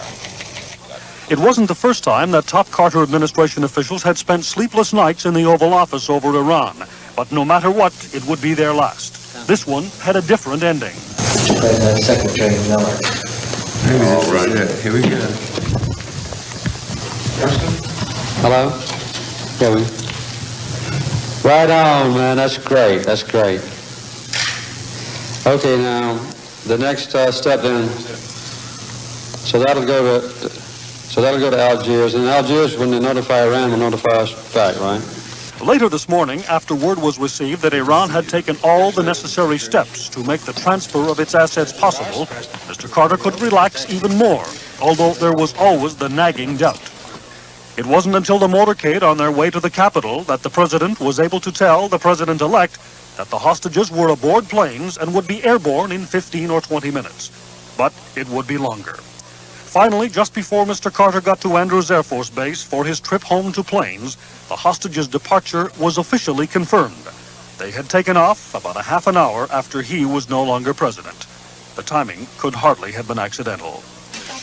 It wasn't the first time that top Carter administration officials had spent sleepless nights in the Oval Office over Iran. But no matter what, it would be their last. This one had a different ending. President Secretary Miller. Here we go. Hello? Here we Right on, man. That's great. That's great. Okay, now, the next step then, so that'll go to Algiers, and Algiers, when they notify Iran, will notify us back, right? Later this morning, after word was received that Iran had taken all the necessary steps to make the transfer of its assets possible, Mr. Carter could relax even more, although there was always the nagging doubt. It wasn't until the motorcade on their way to the capital that the president was able to tell the president-elect that the hostages were aboard planes and would be airborne in 15 or 20 minutes. But it would be longer. Finally, just before Mr. Carter got to Andrews Air Force Base for his trip home to planes, the hostages' departure was officially confirmed. They had taken off about a half an hour after he was no longer president. The timing could hardly have been accidental.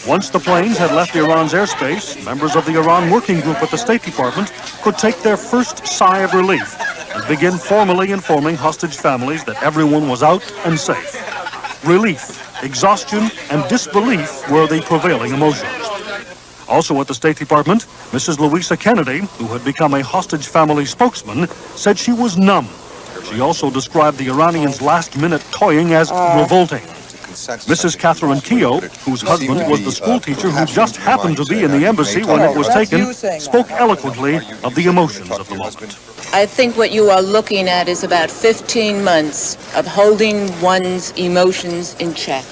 Once the planes had left Iran's airspace, members of the Iran Working Group at the State Department could take their first sigh of relief and begin formally informing hostage families that everyone was out and safe. Relief, exhaustion, and disbelief were the prevailing emotions. Also at the State Department, Mrs. Louisa Kennedy, who had become a hostage family spokesman, said she was numb. She also described the Iranians' last-minute toying as revolting. Mrs. Catherine Keogh, whose husband was the schoolteacher who just happened to be in the embassy when it was taken, spoke eloquently of the emotions of the moment. I think what you are looking at is about 15 months of holding one's emotions in check.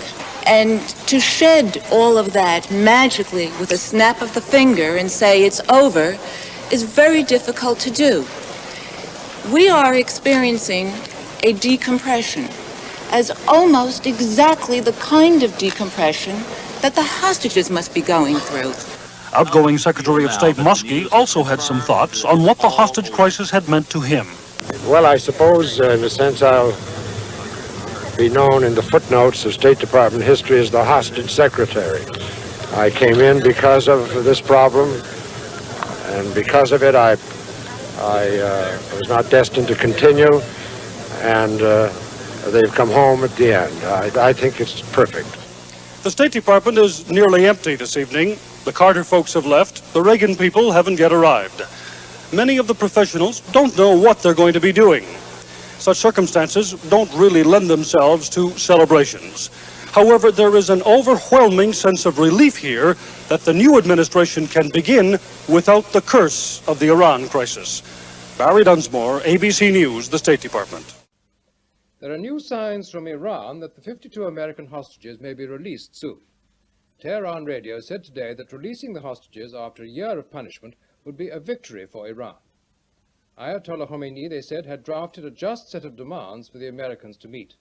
And to shed all of that magically with a snap of the finger and say it's over is very difficult to do. We are experiencing a decompression as almost exactly the kind of decompression that the hostages must be going through. Outgoing Secretary of State Muskie also had some thoughts on what the hostage crisis had meant to him. Well, I suppose, in a sense, I'll be known in the footnotes of State Department history as the hostage secretary. I came in because of this problem, and because of it, I was not destined to continue, and they've come home at the end. I think it's perfect. The State Department is nearly empty this evening. The Carter folks have left. The Reagan people haven't yet arrived. Many of the professionals don't know what they're going to be doing. Such circumstances don't really lend themselves to celebrations. However, there is an overwhelming sense of relief here that the new administration can begin without the curse of the Iran crisis. Barry Dunsmore, ABC News, the State Department. There are new signs from Iran that the 52 American hostages may be released soon. Tehran radio said today that releasing the hostages after a year of punishment would be a victory for Iran. Ayatollah Khomeini, they said, had drafted a just set of demands for the Americans to meet.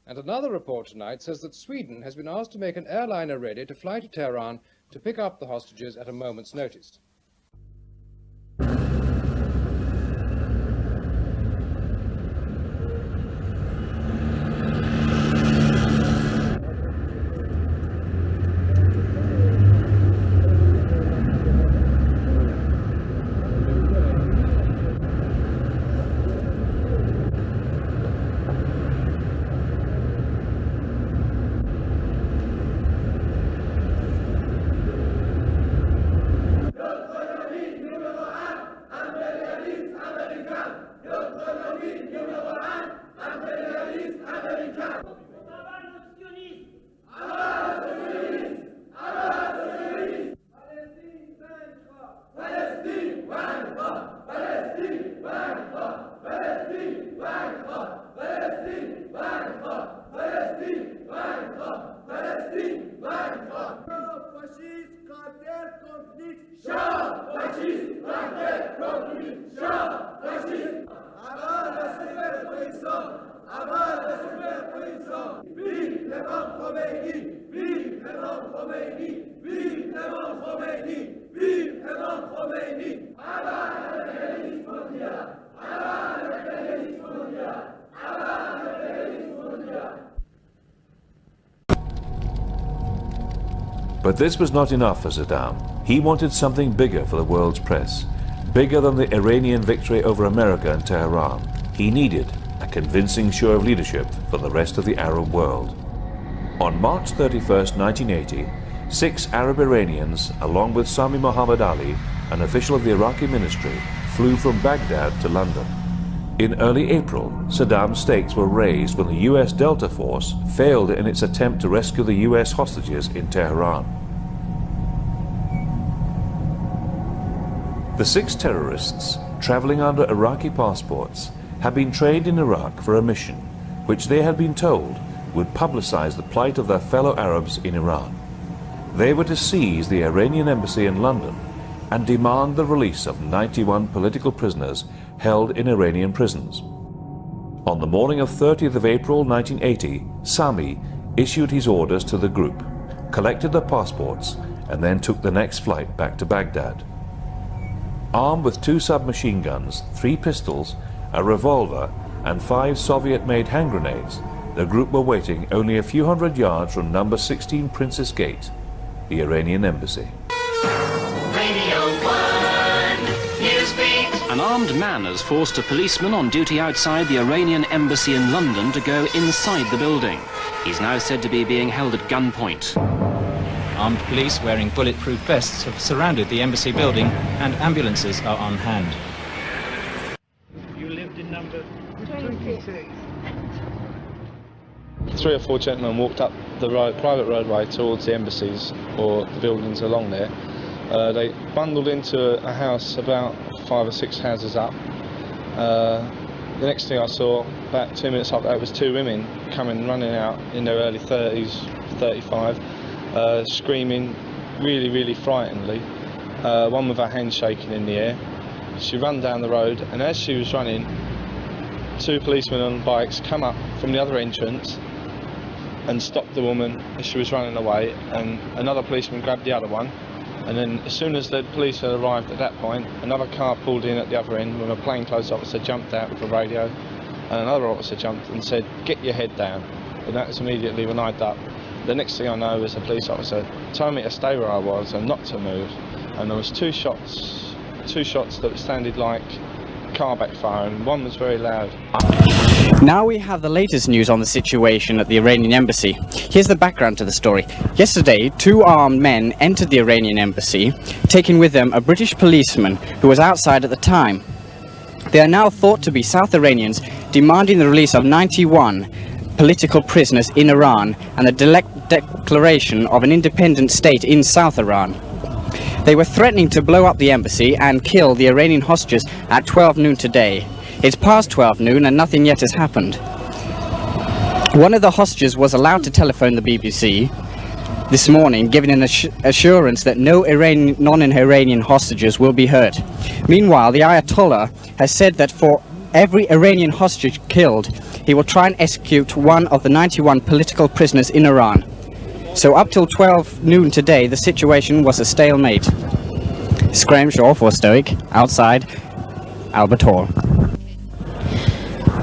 And another report tonight says that Sweden has been asked to make an airliner ready to fly to Tehran to pick up the hostages at a moment's notice. But this was not enough for Saddam. He wanted something bigger for the world's press, bigger than the Iranian victory over America and Tehran. He needed a convincing show of leadership for the rest of the Arab world. On March 31st, 1980, 6 Arab Iranians, along with Sami Mohammad Ali, an official of the Iraqi ministry, flew from Baghdad to London. In early April, Saddam's stakes were raised when the US Delta Force failed in its attempt to rescue the US hostages in Tehran. The 6 terrorists, traveling under Iraqi passports, had been trained in Iraq for a mission, which they had been told would publicize the plight of their fellow Arabs in Iran. They were to seize the Iranian Embassy in London and demand the release of 91 political prisoners held in Iranian prisons. On the morning of 30th of April 1980, Sami issued his orders to the group, collected their passports, and then took the next flight back to Baghdad. Armed with 2 submachine guns, 3 pistols, a revolver, and 5 Soviet-made hand grenades, the group were waiting only a few hundred yards from number 16 Princess Gate, the Iranian Embassy. An armed man has forced a policeman on duty outside the Iranian Embassy in London to go inside the building. He's now said to be being held at gunpoint. Armed police wearing bulletproof vests have surrounded the embassy building and ambulances are on hand. You lived in number 26. 3 or 4 gentlemen walked up the private roadway towards the embassies or the buildings along there. They bundled into a house about 5 or 6 houses up. The next thing I saw, about 2 minutes up there, was 2 women coming, running out in their early 30s, 35, screaming really, really frighteningly. One with her hand shaking in the air. She ran down the road, and as she was running, 2 policemen on bikes come up from the other entrance and stopped the woman as she was running away, and another policeman grabbed the other one. And then as soon as the police had arrived at that point, another car pulled in at the other end when a plainclothes officer jumped out with a radio, and another officer jumped and said, "Get your head down." And that was immediately when I ducked. The next thing I know was a police officer told me to stay where I was and not to move. And there was two shots that sounded like car backfiring. One was very loud. Now we have the latest news on the situation at the Iranian Embassy. Here's the background to the story. Yesterday, 2 armed men entered the Iranian Embassy, taking with them a British policeman who was outside at the time. They are now thought to be South Iranians demanding the release of 91 political prisoners in Iran and the declaration of an independent state in South Iran. They were threatening to blow up the embassy and kill the Iranian hostages at 12 noon today. It's past 12 noon and nothing yet has happened. One of the hostages was allowed to telephone the BBC this morning, giving an assurance that no non-Iranian hostages will be hurt. Meanwhile, the Ayatollah has said that for every Iranian hostage killed, he will try and execute one of the 91 political prisoners in Iran. So up till 12 noon today, the situation was a stalemate. Graham Shaw for Stoic, outside Albert Hall.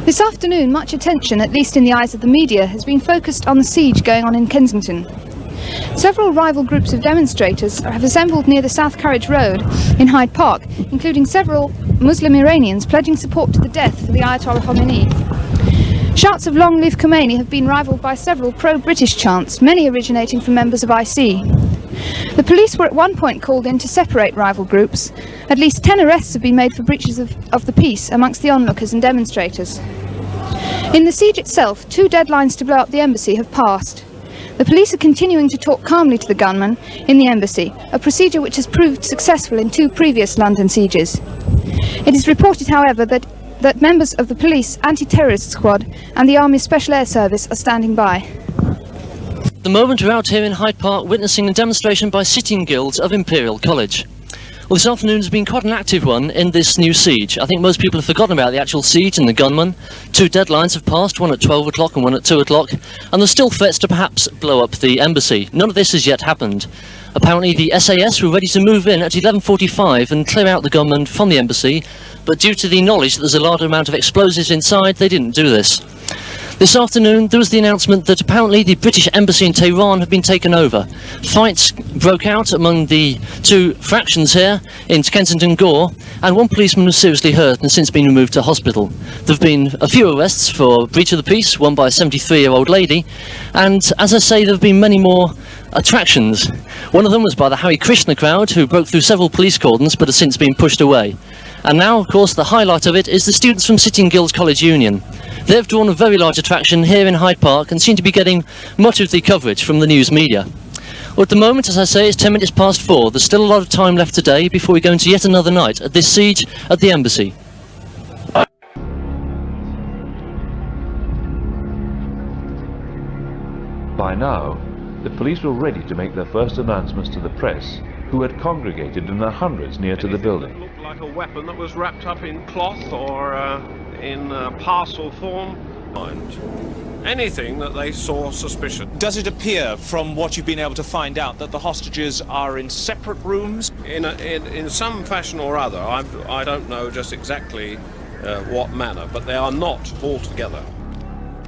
This afternoon, much attention, at least in the eyes of the media, has been focused on the siege going on in Kensington. Several rival groups of demonstrators have assembled near the South Carriage Road in Hyde Park, including several Muslim Iranians pledging support to the death for the Ayatollah Khomeini. Shouts of "Long live Khomeini" have been rivaled by several pro-British chants, many originating from members of IC. The police were at one point called in to separate rival groups. At least 10 arrests have been made for breaches of the peace amongst the onlookers and demonstrators. In the siege itself, 2 deadlines to blow up the embassy have passed. The police are continuing to talk calmly to the gunmen in the embassy, a procedure which has proved successful in 2 previous London sieges. It is reported, however, that members of the police anti-terrorist squad and the Army Special Air Service are standing by. At the moment we're out here in Hyde Park witnessing a demonstration by sitting guilds of Imperial College. Well, this afternoon has been quite an active one in this new siege. I think most people have forgotten about the actual siege and the gunmen. 2 deadlines have passed, one at 12 o'clock and one at 2 o'clock, and there's still threats to perhaps blow up the embassy. None of this has yet happened. Apparently the SAS were ready to move in at 11:45 and clear out the gunmen from the embassy, but due to the knowledge that there's a large amount of explosives inside, they didn't do this. This afternoon there was the announcement that apparently the British Embassy in Tehran had been taken over. Fights broke out among the 2 fractions here in Kensington Gore, and 1 policeman was seriously hurt and has since been removed to hospital. There have been a few arrests for breach of the peace, one by a 73-year-old lady, and as I say, there have been many more attractions. One of them was by the Hare Krishna crowd, who broke through several police cordons but has since been pushed away. And now, of course, the highlight of it is the students from Sitting Guilds College Union. They've drawn a very large attraction here in Hyde Park and seem to be getting much of the coverage from the news media. Well, at the moment, as I say, it's 10 minutes past 4. There's still a lot of time left today before we go into yet another night at this siege at the embassy. By now, the police were ready to make their first announcements to the press, who had congregated in their hundreds near to the building. Looked like a weapon that was wrapped up in cloth or in parcel form. Anything that they saw suspicious. Does it appear, from what you've been able to find out, that the hostages are in separate rooms? In some fashion or other. I don't know just exactly what manner, but they are not all together.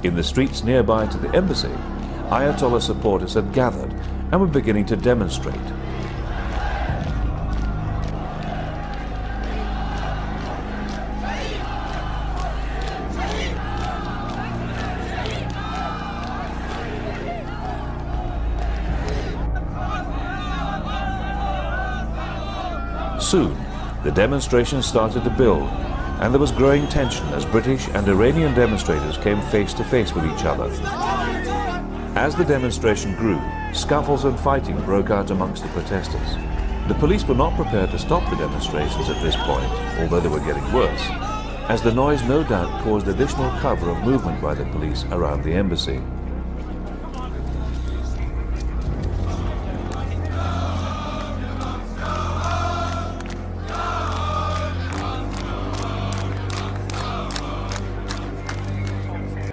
In the streets nearby to the embassy, Ayatollah supporters had gathered and were beginning to demonstrate. Soon, the demonstration started to build, and there was growing tension as British and Iranian demonstrators came face to face with each other. As the demonstration grew, scuffles and fighting broke out amongst the protesters. The police were not prepared to stop the demonstrations at this point, although they were getting worse, as the noise no doubt caused additional cover of movement by the police around the embassy.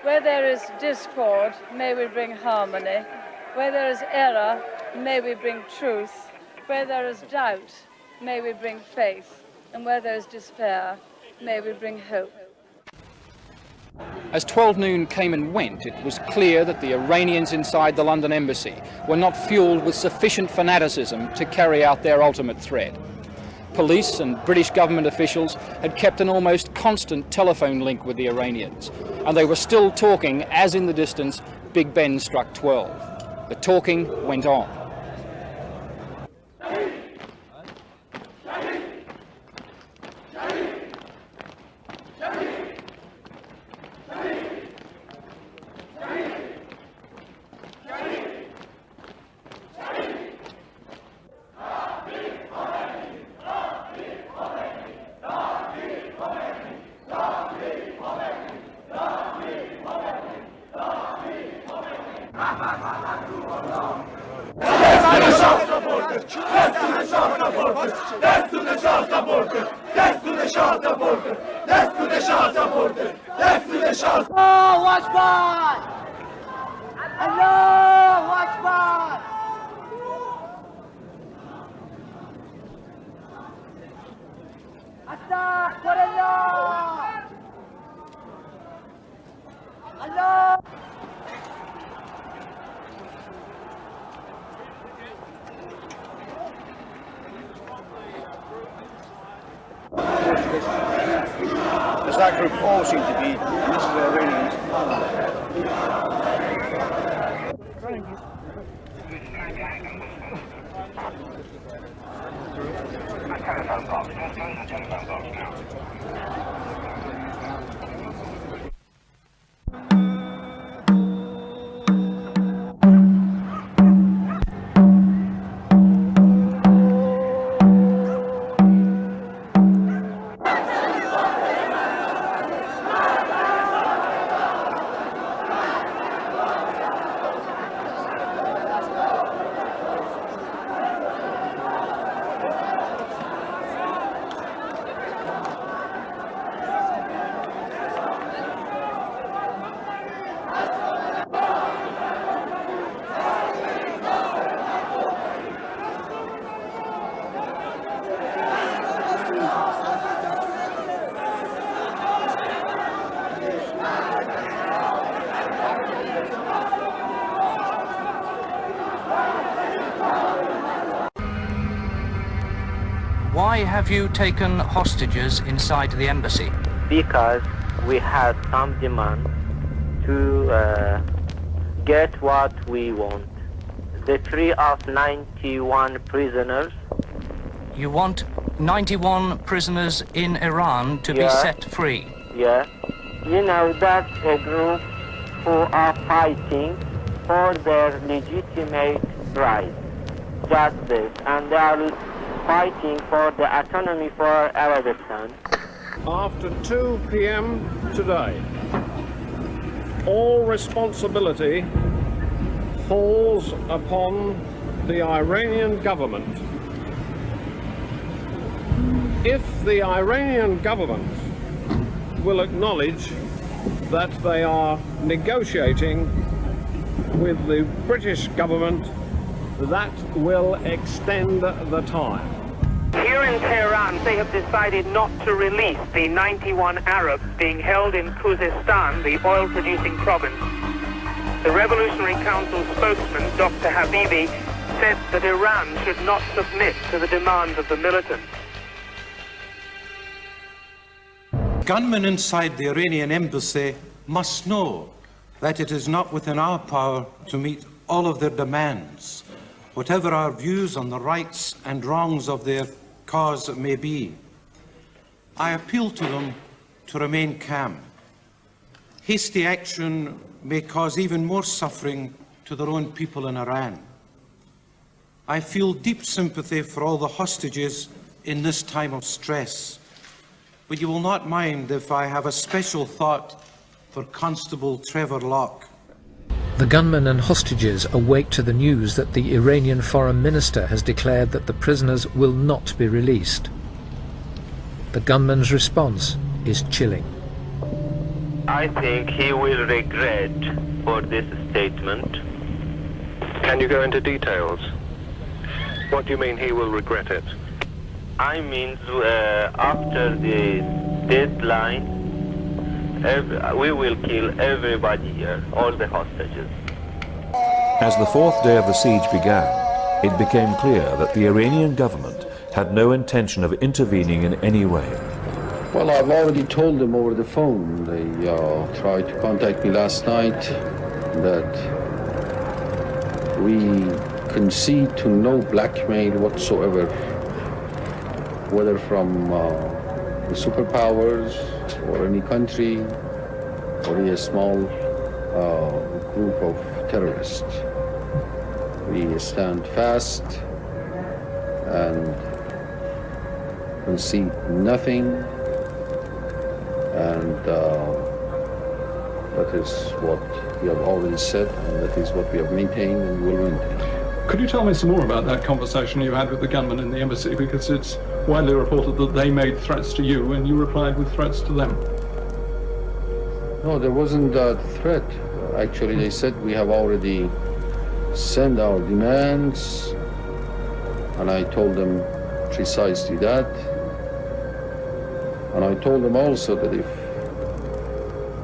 Where there is discord, may we bring harmony. Where there is error, may we bring truth. Where there is doubt, may we bring faith. And where there is despair, may we bring hope. As 12 noon came and went, it was clear that the Iranians inside the London embassy were not fueled with sufficient fanaticism to carry out their ultimate threat. police and British government officials had kept an almost constant telephone link with the Iranians, and they were still talking as in the distance Big Ben struck 12. The talking went on. As that group all seem to be, and this is the Iranians. Why have you taken hostages inside the embassy? Because we had some demand to get what we want. The free of 91 prisoners. You want 91 prisoners in Iran to be set free? Yeah. You know, that's a group who are fighting for their legitimate rights, justice, and they are fighting for the autonomy for Arabistan. After 2 p.m. today, all responsibility falls upon the Iranian government. If the Iranian government will acknowledge that they are negotiating with the British government, that will extend the time. Here in Tehran, they have decided not to release the 91 Arabs being held in Khuzestan, the oil-producing province. The Revolutionary Council spokesman, Dr. Habibi, said that Iran should not submit to the demands of the militants. Gunmen inside the Iranian embassy must know that it is not within our power to meet all of their demands, whatever our views on the rights and wrongs of their cause may be. I appeal to them to remain calm. Hasty action may cause even more suffering to their own people in Iran. I feel deep sympathy for all the hostages in this time of stress, but you will not mind if I have a special thought for Constable Trevor Locke. The gunmen and hostages awake to the news that the Iranian foreign minister has declared that the prisoners will not be released. The gunman's response is chilling. I think he will regret for this statement. Can you go into details? What do you mean he will regret it? I mean, after the deadline, we will kill everybody here, all the hostages. As the fourth day of the siege began, it became clear that the Iranian government had no intention of intervening in any way. Well, I've already told them over the phone. They tried to contact me last night that we concede to no blackmail whatsoever, whether from the superpowers or any country or a small group of terrorists. We stand fast and concede nothing, and that is what we have always said, and that is what we have maintained and will maintain. Could you tell me some more about that conversation you had with the gunmen in the embassy? Because it's widely reported that they made threats to you and you replied with threats to them. No, there wasn't a threat. Actually, they said we have already sent our demands, and I told them precisely that. And I told them also that if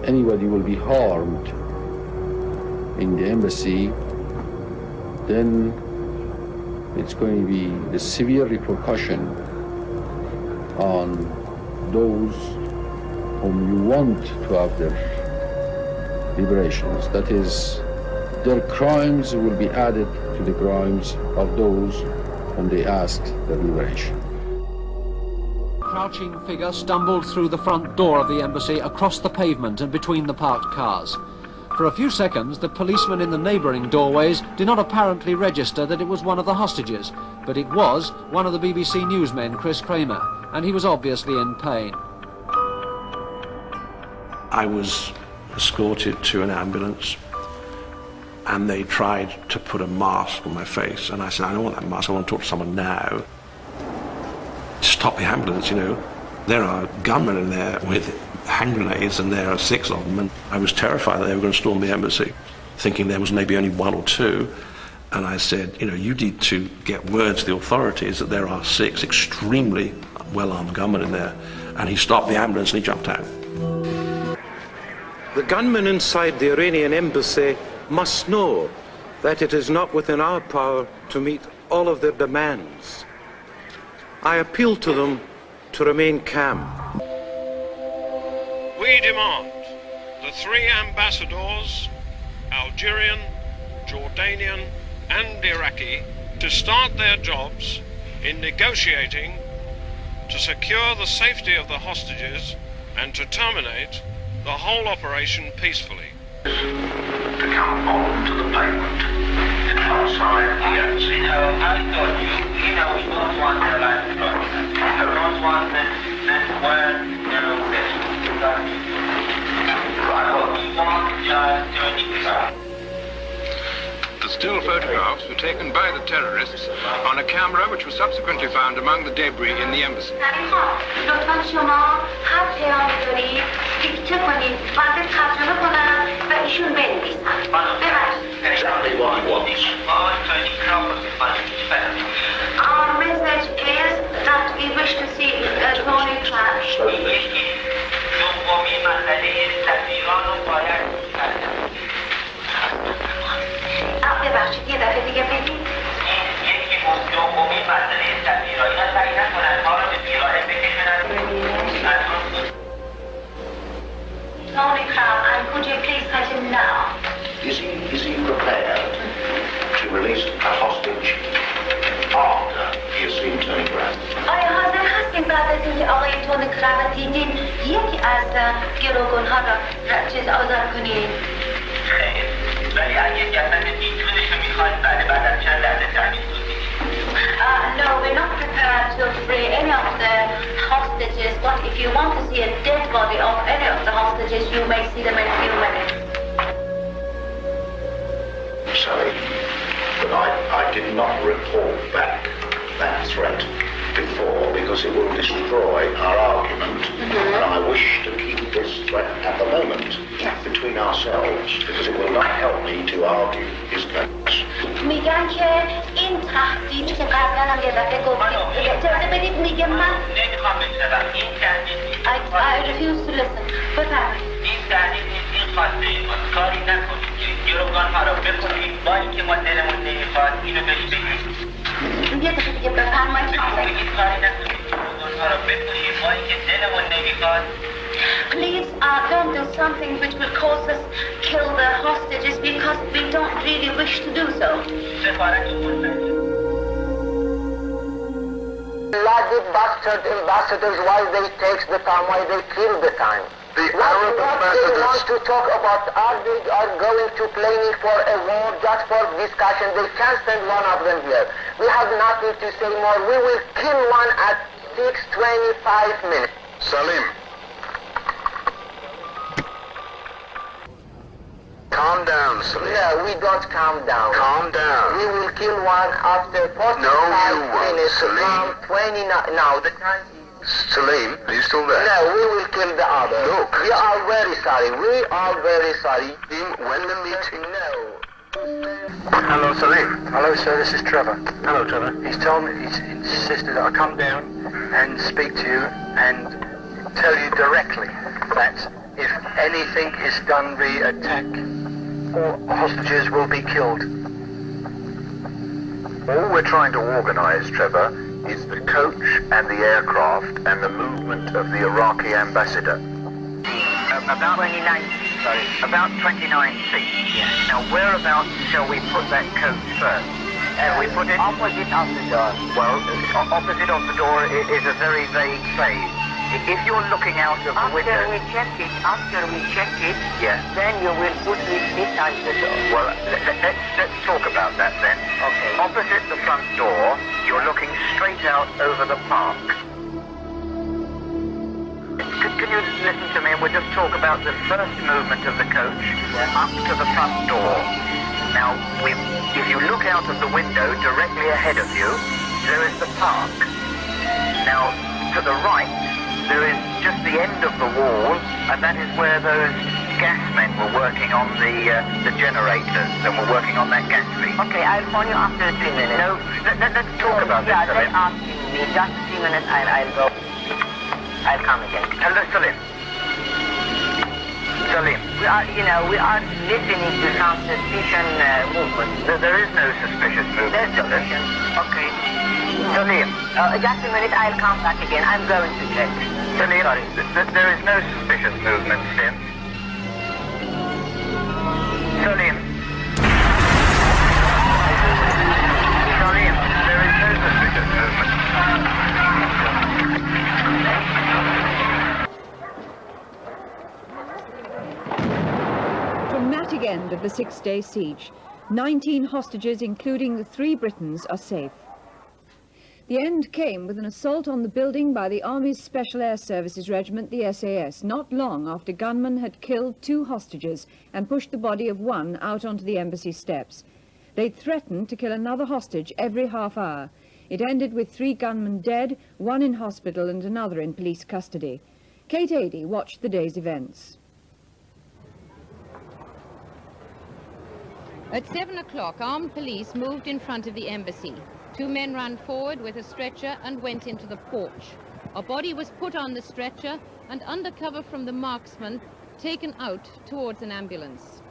anybody will be harmed in the embassy, then it's going to be the severe repercussion on those whom you want to have their liberations. That is, their crimes will be added to the crimes of those whom they asked their liberation. A crouching figure stumbled through the front door of the embassy, across the pavement and between the parked cars. For a few seconds, the policemen in the neighbouring doorways did not apparently register that it was one of the hostages, but it was one of the BBC newsmen, Chris Kramer, and he was obviously in pain. I was escorted to an ambulance, and they tried to put a mask on my face, and I said, I don't want that mask, I want to talk to someone now. Stop the ambulance, you know. There are gunmen in there with hand grenades, and there are 6 of them, and I was terrified that they were going to storm the embassy, thinking there was maybe only 1 or 2. And I said, you know, you need to get word to the authorities that there are 6 extremely well-armed gunmen in there. And he stopped the ambulance and he jumped out. The gunmen inside the Iranian embassy must know that it is not within our power to meet all of their demands. I appeal to them to remain calm. We demand the 3 ambassadors, Algerian, Jordanian and Iraqi, to start their jobs in negotiating to secure the safety of the hostages and to terminate the whole operation peacefully. To come on to the pavement outside the embassy. I told you, we don't want their life to go. We don't want them where they're located. We want just to The still photographs were taken by the terrorists on a camera which was subsequently found among the debris in the embassy. Exactly what he wants. Our message is that we wish to see Tony Clark. ببخشید یه دفعه دیگه بگید. Tony Crown, and could you please let him know? Is he prepared to release a hostage after he has seen Tony Crown? آیا حاضر هستیم بعد از اینکه آقای تونی کرام دیدین یکی از گروگان‌ها را چیز آزاد کنید؟ خیر، ولی اگه جسد دیگرشو میخواید بعد از چند لحظه تعمین کنید. No, we're not prepared to free any of the hostages, but if you want to see a dead body of any of the hostages, you may see them in a few minutes. Sorry, but I did not report back that threat before because it will destroy our argument, and I wish to keep this threat at the moment between ourselves because it will not help me to argue his case. میگن که این تهدیدی که قبلا هم یه دفعه گفتید اجازه بدید میگه من نمیخوام بشنوم این تهدید I refuse to listen. بفرمایید. این تهدید نیست، این خواسته کاری نکنید که گروگان‌ها را بکنید با اینکه ما دلمون نمیخواد اینو بهش بگید. یه دفعه دیگه بفرمایید. something which will cause us kill the hostages because we don't really wish to do so. Bloody bastard ambassadors, why they take the time, why they kill the time. The Arab ambassadors... They want to talk about, are they going to planning for a war just for discussion? They can't send one of them here. We have nothing to say more. We will kill one at 6:25 minutes. Salim. Calm down, Salim. No, we don't calm down. Calm down. We will kill one after 45 minutes. Salim. 29. Now the time is... Salim, are you still there? No, we will kill the other. Look. We are very sorry. We are very sorry. When the meeting... No. Hello, Salim. Hello, sir. This is Trevor. Hello, Trevor. He's told me, he's insisted that I come down and speak to you and tell you directly that if anything is done via attack, all hostages will be killed. All we're trying to organise, Trevor, is the coach and the aircraft and the movement of the Iraqi ambassador. About 29, sorry, about 29 seats. Yes. Now, whereabouts shall we put that coach first? We put it opposite of the door. Well, opposite of the door is a very vague phrase. If you're looking out of the window... After we check it, yes. Then you will put it beside the door. Well, let's talk about that then. Okay. Opposite the front door, you're looking straight out over the park. Can you listen to me and we'll just talk about the first movement of the coach up to the front door. Now, if you look out of the window directly ahead of you, there is the park. Now, to the right, there is just the end of the wall, and that is where those gasmen were working on the generators, and were working on that gas leak. Okay, I'll phone you after 3 minutes. No, let's talk about yeah, this, Salim. they're asking me. Just 3 minutes, I'll go. I'll come again. Hello, Salim. Salim. We are listening to some suspicion movement. There is no suspicious movement. There's suspicion. Okay. Salim. Just a minute, I'll come back again. I'm going to check. Salim, there is no suspicious movement, Sim. Salim. Salim, there is no suspicious movement. Dramatic end of the 6-day siege. 19 hostages, including the 3 Britons, are safe. The end came with an assault on the building by the Army's Special Air Services Regiment, the SAS, not long after gunmen had killed 2 hostages and pushed the body of one out onto the embassy steps. They threatened to kill another hostage every half hour. It ended with 3 gunmen dead, 1 in hospital and another in police custody. Kate Adey watched the day's events. At 7 o'clock, armed police moved in front of the embassy. 2 men ran forward with a stretcher and went into the porch. A body was put on the stretcher and, under cover from the marksman, taken out towards an ambulance.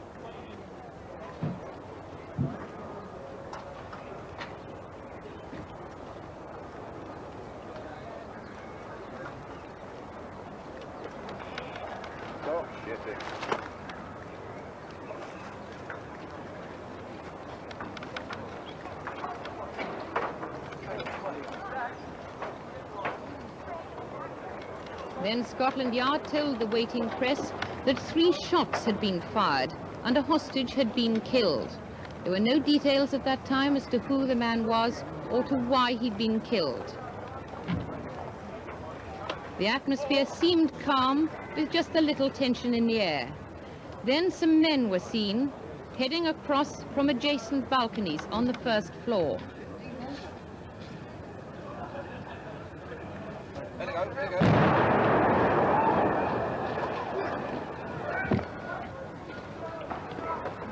Then Scotland Yard told the waiting press that 3 shots had been fired and a hostage had been killed. There were no details at that time as to who the man was or to why he'd been killed. The atmosphere seemed calm, with just a little tension in the air. Then some men were seen heading across from adjacent balconies on the first floor.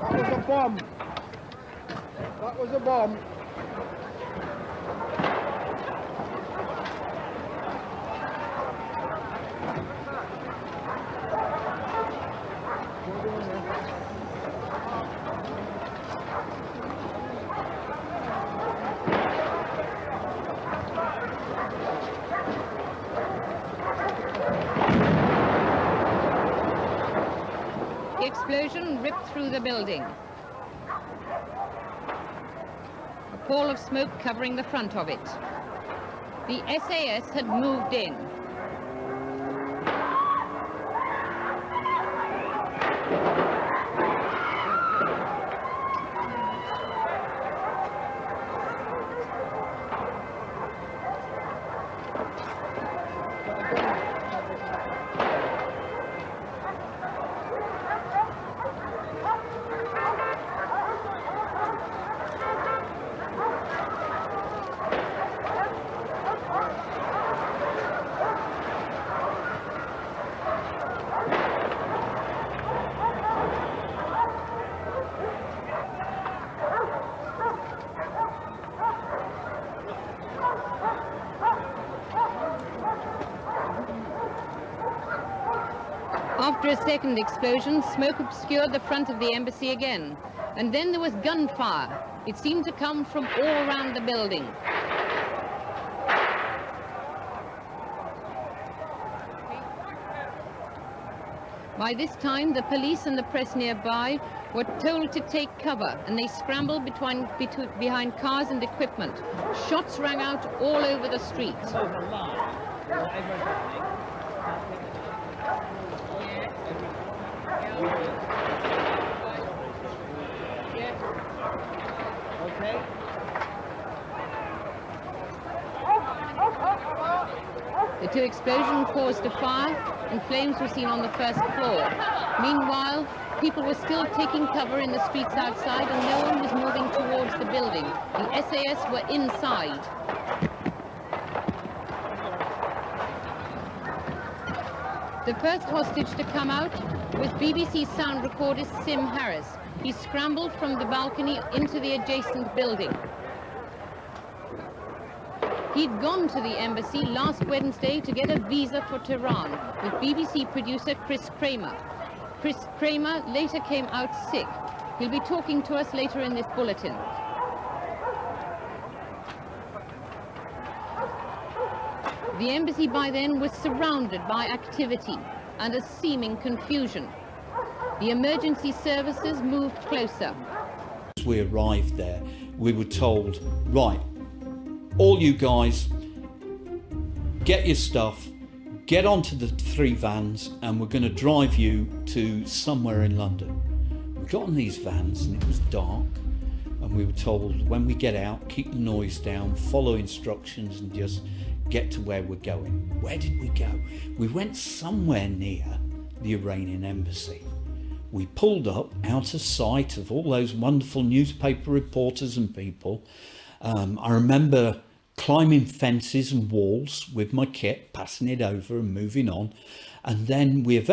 That was a bomb. That was a bomb. explosion ripped through the building. A pall of smoke covering the front of it. The SAS had moved in. After a second explosion, smoke obscured the front of the embassy again. And then there was gunfire. It seemed to come from all around the building. By this time, the police and the press nearby were told to take cover, and they scrambled behind cars and equipment. Shots rang out all over the street. The two explosions caused a fire, and flames were seen on the first floor. Meanwhile, people were still taking cover in the streets outside, and no one was moving towards the building. The SAS were inside. The first hostage to come out was BBC sound recordist Sim Harris. He scrambled from the balcony into the adjacent building. He'd gone to the embassy last Wednesday to get a visa for Tehran with BBC producer Chris Kramer. Chris Kramer later came out sick. He'll be talking to us later in this bulletin. The embassy by then was surrounded by activity and a seeming confusion. The emergency services moved closer. As we arrived there, we were told, right, all you guys, get your stuff, get onto the 3 vans, and we're going to drive you to somewhere in London. We got on these vans and it was dark, and we were told, when we get out, keep the noise down, follow instructions, and just get to where we're going. Where did we go? We went somewhere near the Iranian Embassy. We pulled up out of sight of all those wonderful newspaper reporters and people. I remember climbing fences and walls with my kit, passing it over and moving on. And then we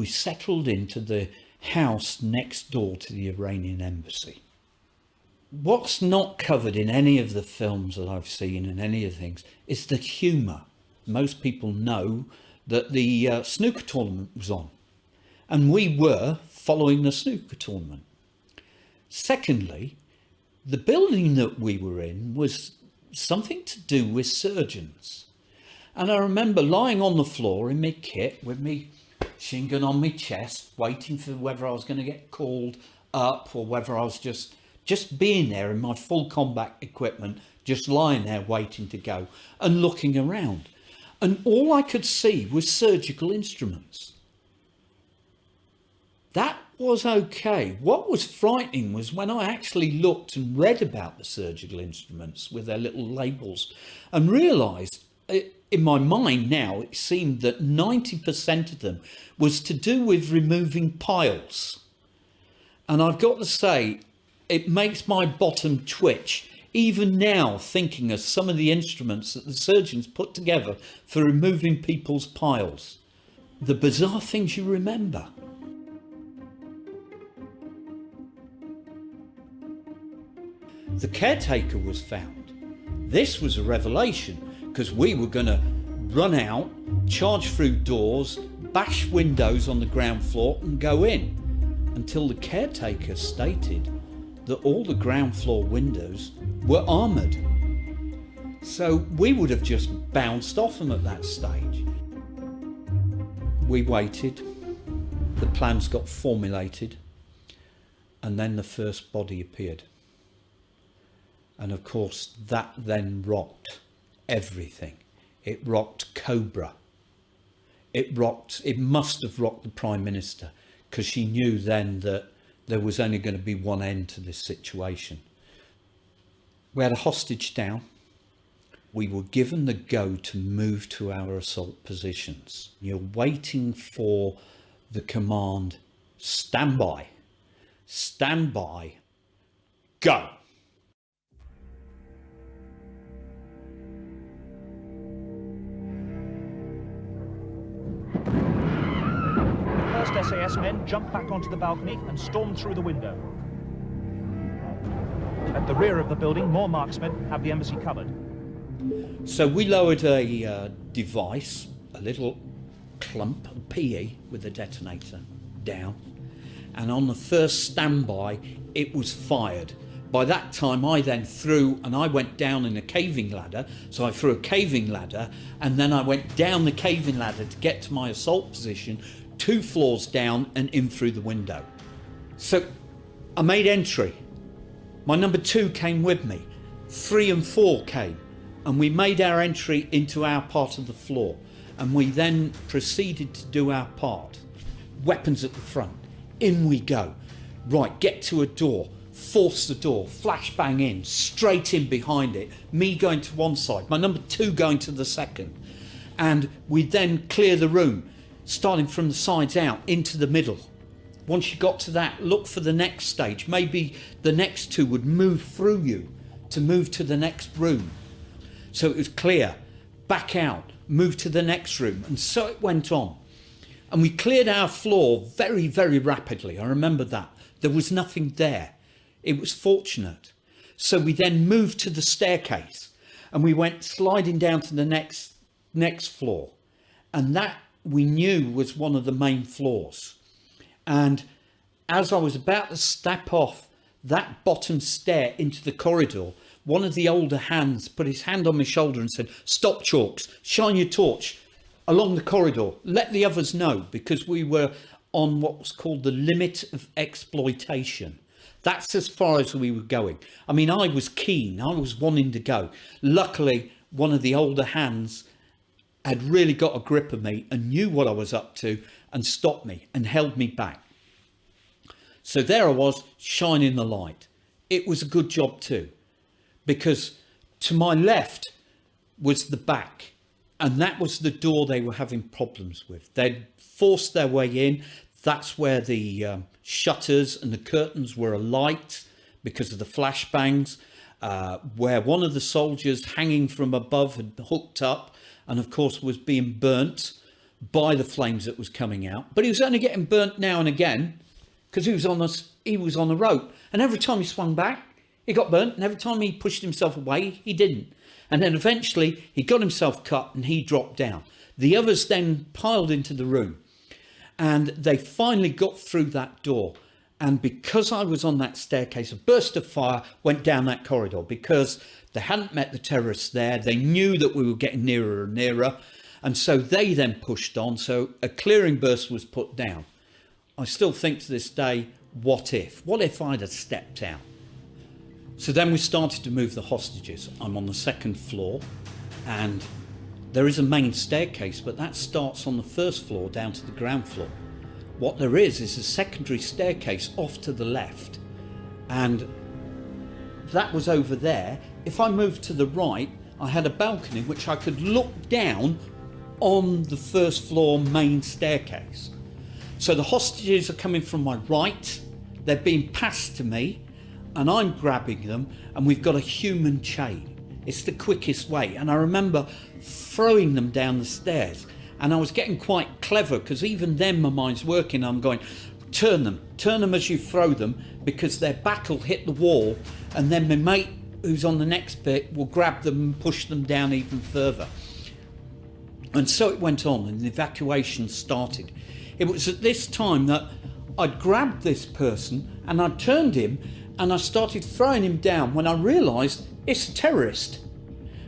settled into the house next door to the Iranian Embassy. What's not covered in any of the films that I've seen and any of the things is the humour. Most people know that the snooker tournament was on, and we were following the snooker tournament. Secondly, the building that we were in was something to do with surgeons. And I remember lying on the floor in my kit with me machine gun on my chest, waiting for whether I was going to get called up or whether I was just being there in my full combat equipment, just lying there waiting to go and looking around. And all I could see was surgical instruments. That was okay. What was frightening was when I actually looked and read about the surgical instruments with their little labels and realised, in my mind now, it seemed that 90% of them was to do with removing piles. And I've got to say, it makes my bottom twitch, even now, thinking of some of the instruments that the surgeons put together for removing people's piles. The bizarre things you remember. The caretaker was found. This was a revelation, because we were going to run out, charge through doors, bash windows on the ground floor and go in, until the caretaker stated that all the ground floor windows were armoured. So we would have just bounced off them at that stage. We waited. the plans got formulated, and then the first body appeared. And of course, that then rocked everything. It rocked Cobra. It must have rocked the Prime Minister, because she knew then that there was only going to be one end to this situation. We had a hostage down. We were given the go to move to our assault positions. You're waiting for the command, stand by, go. First SAS men jumped back onto the balcony and stormed through the window. At the rear of the building, more marksmen have the embassy covered. So we lowered a device, a little clump, a PE with a detonator, down. And on the first standby, it was fired. By that time, I then threw, and I went down in a caving ladder. So I threw a caving ladder, and then I went down the caving ladder to get to my assault position, 2 floors down and in through the window. So I made entry. My number 2 came with me. 3 and 4 came, and we made our entry into our part of the floor, and we then proceeded to do our part. Weapons at the front. In we go. Right, get to a door, force the door, flashbang in, straight in behind it, me going to one side, my number 2 going to the second. And we then clear the room, starting from the sides out into the middle. Once you got to that, look for the next stage. Maybe the next 2 would move through you to move to the next room. So it was clear, back out, move to the next room. And so it went on. And we cleared our floor very, very rapidly. I remember that. There was nothing there. It was fortunate. So we then moved to the staircase, and we went sliding down to the next floor. And that we knew was one of the main floors. And as I was about to step off that bottom stair into the corridor, one of the older hands put his hand on my shoulder and said, "Stop, Chalks, shine your torch along the corridor, let the others know," because we were on what was called the limit of exploitation. That's as far as we were going. I mean, I was keen, I was wanting to go. Luckily, one of the older hands had really got a grip of me and knew what I was up to and stopped me and held me back. So there I was, shining the light. It was a good job too, because to my left was the back, and that was the door they were having problems with. They'd forced their way in. That's where the shutters and the curtains were alight because of the flashbangs, where one of the soldiers hanging from above had hooked up and of course was being burnt by the flames that was coming out. But he was only getting burnt now and again because he was on a rope, and every time he swung back he got burnt, and every time he pushed himself away he didn't. And then eventually he got himself cut and he dropped down. The others then piled into the room, and they finally got through that door. And because I was on that staircase, a burst of fire went down that corridor because they hadn't met the terrorists there. They knew that we were getting nearer and nearer. And so they then pushed on. So a clearing burst was put down. I still think to this day, what if? What if I'd have stepped out? So then we started to move the hostages. I'm on the 2nd floor, and there is a main staircase, but that starts on the 1st floor down to the ground floor. What there is a secondary staircase off to the left, and that was over there. If I moved to the right, I had a balcony which I could look down on the 1st floor main staircase. So the hostages are coming from my right, they're being passed to me, and I'm grabbing them, and we've got a human chain. It's the quickest way. And I remember throwing them down the stairs, and I was getting quite clever because even then my mind's working. I'm going, turn them as you throw them, because their back will hit the wall, and then my mate who's on the next bit will grab them and push them down even further. And so it went on, and the evacuation started. It was at this time that I'd grabbed this person and I turned him and I started throwing him down when I realised it's a terrorist.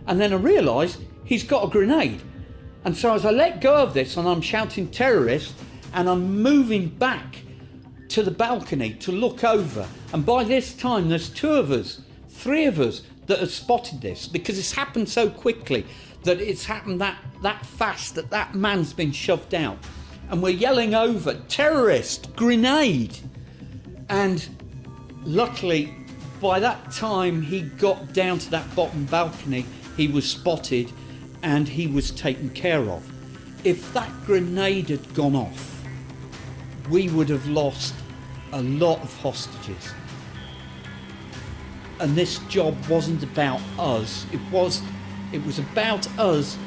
And then I realised he's got a grenade. And so as I let go of this and I'm shouting terrorist, and I'm moving back to the balcony to look over, and by this time there's 2 of us, 3 of us that have spotted this, because it's happened so quickly, that it's happened that fast, that man's been shoved out, and we're yelling over, terrorist, grenade. And luckily by that time he got down to that bottom balcony, he was spotted and he was taken care of. If that grenade had gone off, we would have lost a lot of hostages. And this job wasn't about us, it was about us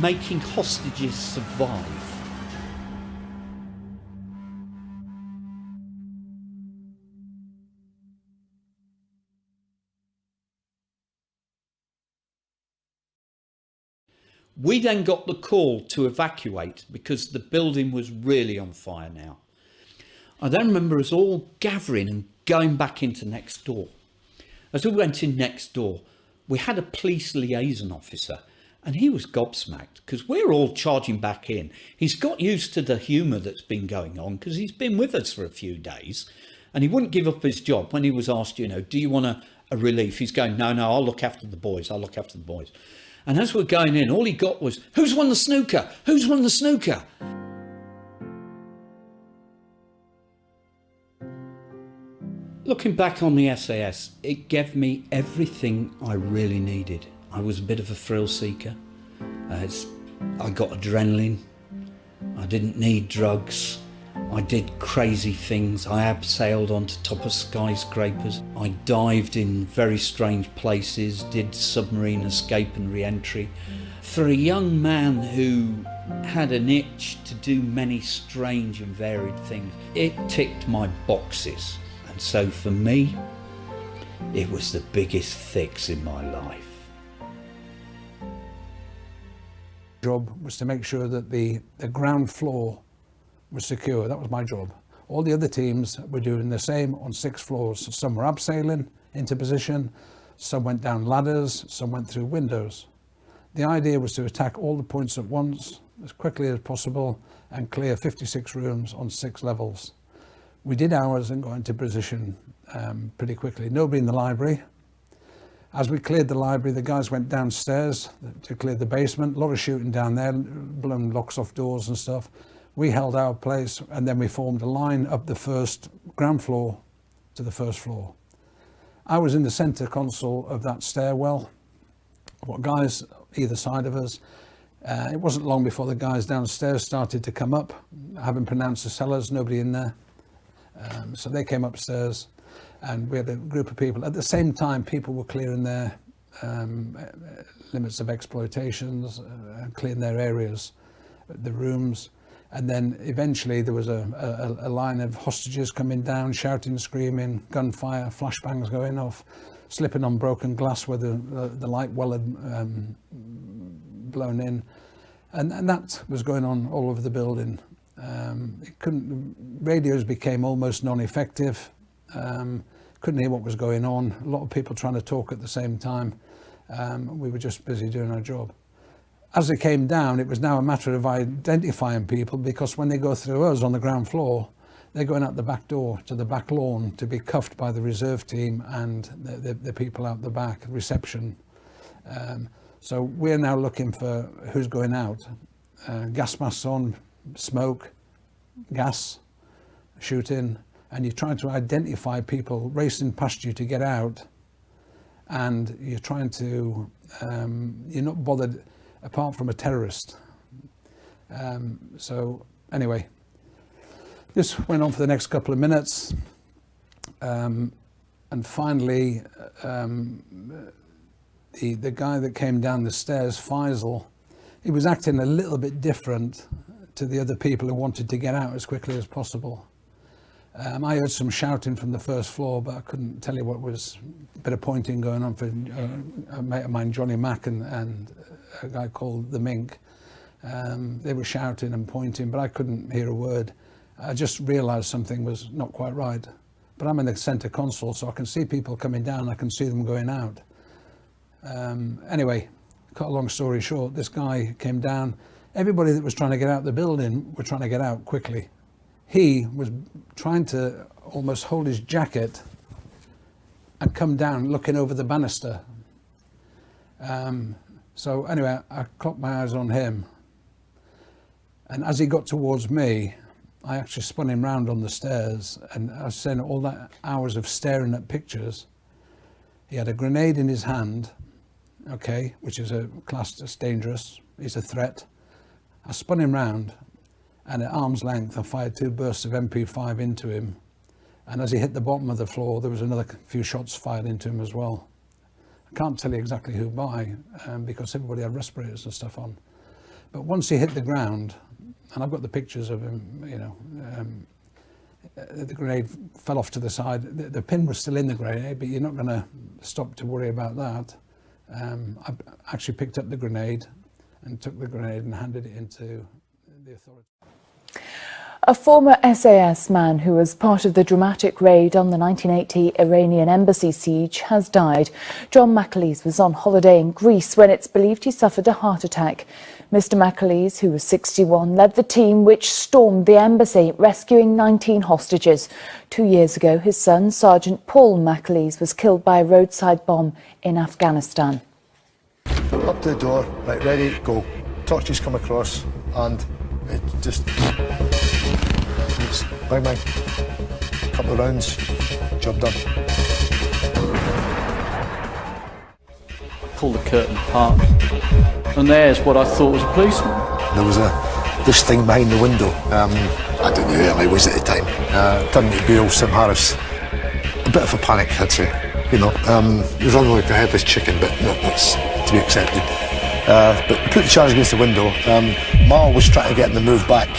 making hostages survive. We then got the call to evacuate because the building was really on fire now. I then remember us all gathering and going back into next door. As we went in next door, we had a police liaison officer, and he was gobsmacked because we're all charging back in. He's got used to the humour that's been going on because he's been with us for a few days, and he wouldn't give up his job. When he was asked, you know, do you want a relief? He's going, no, I'll look after the boys. I'll look after the boys. And as we're going in, all he got was, who's won the snooker? Who's won the snooker? Looking back on the SAS, it gave me everything I really needed. I was a bit of a thrill seeker. I got adrenaline. I didn't need drugs. I did crazy things. I abseiled onto top of skyscrapers. I dived in very strange places, did submarine escape and re-entry. For a young man who had an itch to do many strange and varied things, it ticked my boxes. And so for me, it was the biggest fix in my life. Job was to make sure that the ground floor was secure. That was my job. All the other teams were doing the same on 6 floors. Some were abseiling into position, some went down ladders, some went through windows. The idea was to attack all the points at once as quickly as possible and clear 56 rooms on 6 levels. We did ours and got into position pretty quickly. Nobody in the library. As we cleared the library, the guys went downstairs to clear the basement. A lot of shooting down there, blown locks off doors and stuff. We held our place, and then we formed a line up the first ground floor to the first floor. I was in the center console of that stairwell. What guys either side of us. It wasn't long before the guys downstairs started to come up. I haven't pronounced the cellars, nobody in there. So they came upstairs, and we had a group of people. At the same time, people were clearing their limits of exploitations, clearing their areas, the rooms. And then eventually there was a line of hostages coming down, shouting, screaming, gunfire, flashbangs going off, slipping on broken glass where the light well had blown in. And that was going on all over the building. Radios became almost non-effective. Couldn't hear what was going on. A lot of people trying to talk at the same time. We were just busy doing our job. As they came down, it was now a matter of identifying people, because when they go through us on the ground floor, they're going out the back door to the back lawn to be cuffed by the reserve team and the people out the back, reception. So we're now looking for who's going out. Gas masks on, smoke, gas, shooting, and you're trying to identify people racing past you to get out, and you're trying to, you're not bothered apart from a terrorist. So anyway, this went on for the next couple of minutes, and finally the guy that came down the stairs, Faisal, he was acting a little bit different to the other people who wanted to get out as quickly as possible. I heard some shouting from the first floor, but I couldn't tell you what was. A bit of pointing going on for a mate of mine, Johnny Mack, and a guy called the Mink. They were shouting and pointing, but I couldn't hear a word. I just realised something was not quite right. But I'm in the centre console, so I can see people coming down, I can see them going out. Anyway, cut a long story short, this guy came down, everybody that was trying to get out the building were trying to get out quickly. He was trying to almost hold his jacket and come down looking over the banister. So anyway, I clocked my eyes on him, and as he got towards me, I actually spun him round on the stairs, and I was saying all that hours of staring at pictures. He had a grenade in his hand, okay, which is classed as dangerous. He's a threat. I spun him round, and at arm's length I fired 2 bursts of MP5 into him, and as he hit the bottom of the floor there was another few shots fired into him as well. I can't tell you exactly who by, because everybody had respirators and stuff on. But once he hit the ground, and I've got the pictures of him, you know, the grenade fell off to the side. The pin was still in the grenade, but you're not going to stop to worry about that. I actually picked up the grenade and took the grenade and handed it into the authorities. A former SAS man who was part of the dramatic raid on the 1980 Iranian Embassy siege has died. John McAleese was on holiday in Greece when it's believed he suffered a heart attack. Mr. McAleese, who was 61, led the team which stormed the embassy, rescuing 19 hostages. 2 years ago, his son, Sergeant Paul McAleese, was killed by a roadside bomb in Afghanistan. Up to the door, right, ready, go. Torches come across, and it just... It's bang bang. Couple of rounds, job done. Pull the curtain apart, and there's what I thought was a policeman. There was this thing behind the window. I don't know who it was at the time. Turned out to be old Sim Harris. A bit of a panic, I'd say. You know, he was running like a headless chicken, but no, that's to be accepted. But put the charge against the window. Mal was trying to get him to move back.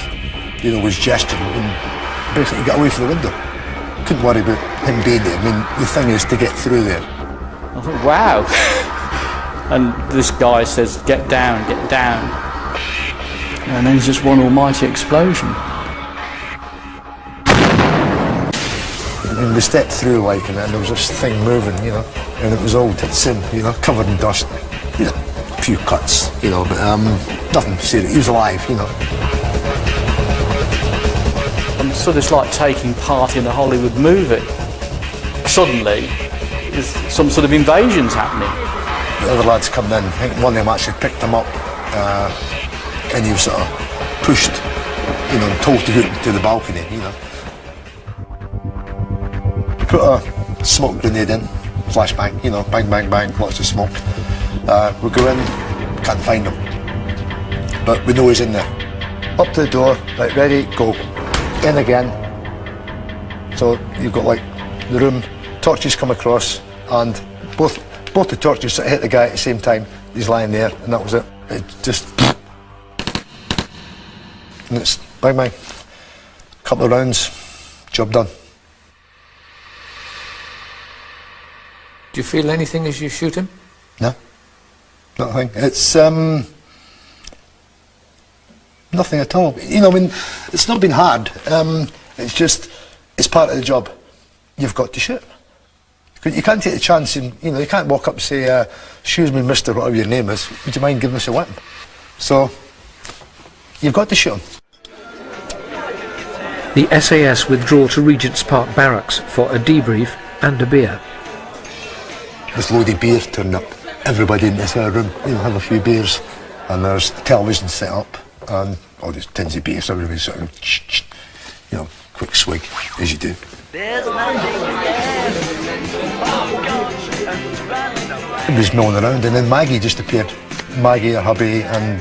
You know, was gesturing and basically got away from the window. Couldn't worry about him being there. I mean, the thing is to get through there. I thought, wow. And this guy says, get down, get down. And then there's just one almighty explosion. And we stepped through, like, and there was this thing moving, you know, and it was old Sim, you know, covered in dust. You know, a few cuts, you know, but nothing serious. He was alive, you know. So it's like taking part in a Hollywood movie. Suddenly, there's some sort of invasion's happening. The other lads come in, I think one of them actually picked him up, and he was sort of pushed, you know, told to go to the balcony, you know. Put a smoke grenade in, flashbang, you know, bang, bang, bang, lots of smoke. We go in, can't find him, but we know he's in there. Up to the door, right, ready, go. In again. So you've got like the room, torches come across, and both the torches sort of hit the guy at the same time. He's lying there, and that was it. It just, and it's bang bang. Couple of rounds, job done. Do you feel anything as you shoot him? No, nothing. It's nothing at all. You know, I mean, it's not been hard. It's just, it's part of the job. You've got to shoot. You can't take the chance, and you know, you can't walk up and say, "Excuse me, Mister, whatever your name is. Would you mind giving us a weapon?" So you've got to shoot him. The SAS withdraw to Regent's Park Barracks for a debrief and a beer. This load of beer turned up. Everybody in this room, you know, have a few beers, and there's television set up, and all these tins of beer, so everybody's sort of, you know, quick swig, as you do. Everybody's milling around, and then Maggie just appeared. Maggie, her hubby, and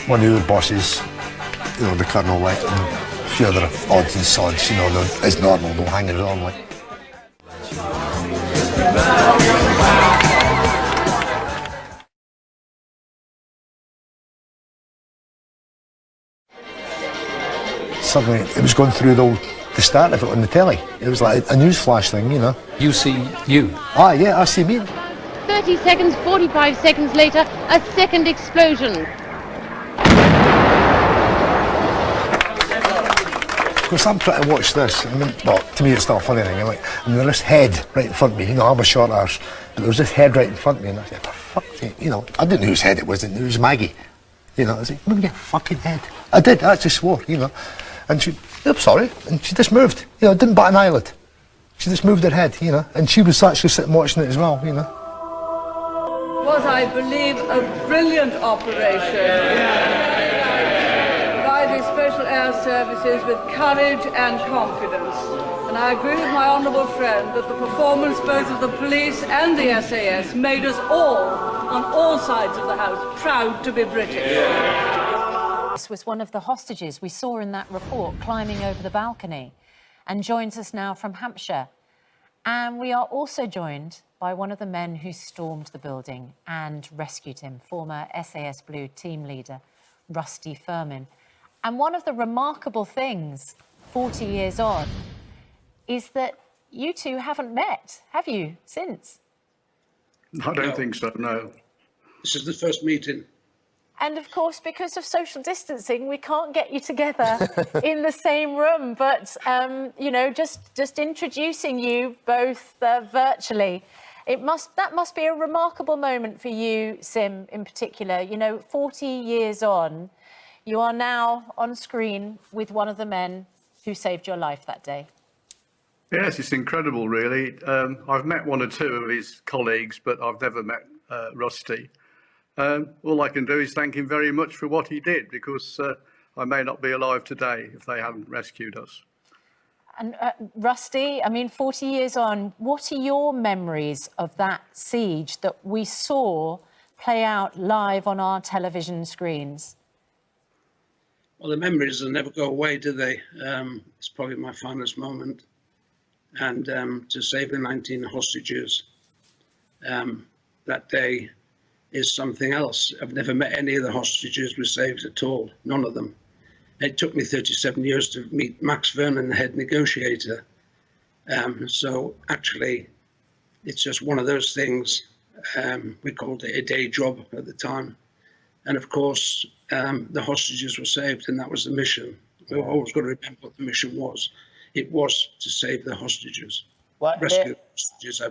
one of the other bosses, you know, the Colonel, like, and a few other odds and sods, you know, as normal, they'll hang around, like. Suddenly, it was going through the start of it on the telly. It was like a news flash thing, you know. You see you? Ah, yeah, I see me. 30 seconds, 45 seconds later, a second explosion. Of course, I'm trying to watch this. I mean, well, to me, it's not a funny thing. And there's this head right in front of me. You know, I'm a short arse, but there was this head right in front of me, and I said, "For fuck's sake," you know. I didn't know whose head it was. It was Maggie. You know, I said, move your fucking head. I did, I just swore, you know. And she, I'm sorry, and she just moved, you know, didn't bat an eyelid. She just moved her head, you know, and she was actually sitting watching it as well, you know. Was, I believe, a brilliant operation by the Special Air Services with courage and confidence. And I agree with my honourable friend that the performance both of the police and the SAS made us all, on all sides of the house, proud to be British. This was one of the hostages we saw in that report climbing over the balcony, and joins us now from Hampshire. And we are also joined by one of the men who stormed the building and rescued him, former SAS Blue team leader, Rusty Furman. And one of the remarkable things, 40 years on, is that you two haven't met, have you, since? I don't think so, no. This is the first meeting. And of course, because of social distancing, we can't get you together in the same room. But, you know, just introducing you both virtually, that must be a remarkable moment for you, Sim, in particular. You know, 40 years on, you are now on screen with one of the men who saved your life that day. Yes, it's incredible, really. I've met one or two of his colleagues, but I've never met Rusty. All I can do is thank him very much for what he did, because I may not be alive today if they hadn't rescued us. And Rusty, I mean, 40 years on, what are your memories of that siege that we saw play out live on our television screens? Well, the memories will never go away, do they? It's probably my finest moment. And to save the 19 hostages that day is something else. I've never met any of the hostages we saved at all, none of them. It took me 37 years to meet Max Vernon, the head negotiator. So actually, it's just one of those things. We called it a day job at the time. And of course, the hostages were saved, and that was the mission. We've always got to remember what the mission was. It was to save the hostages, rescue the hostages.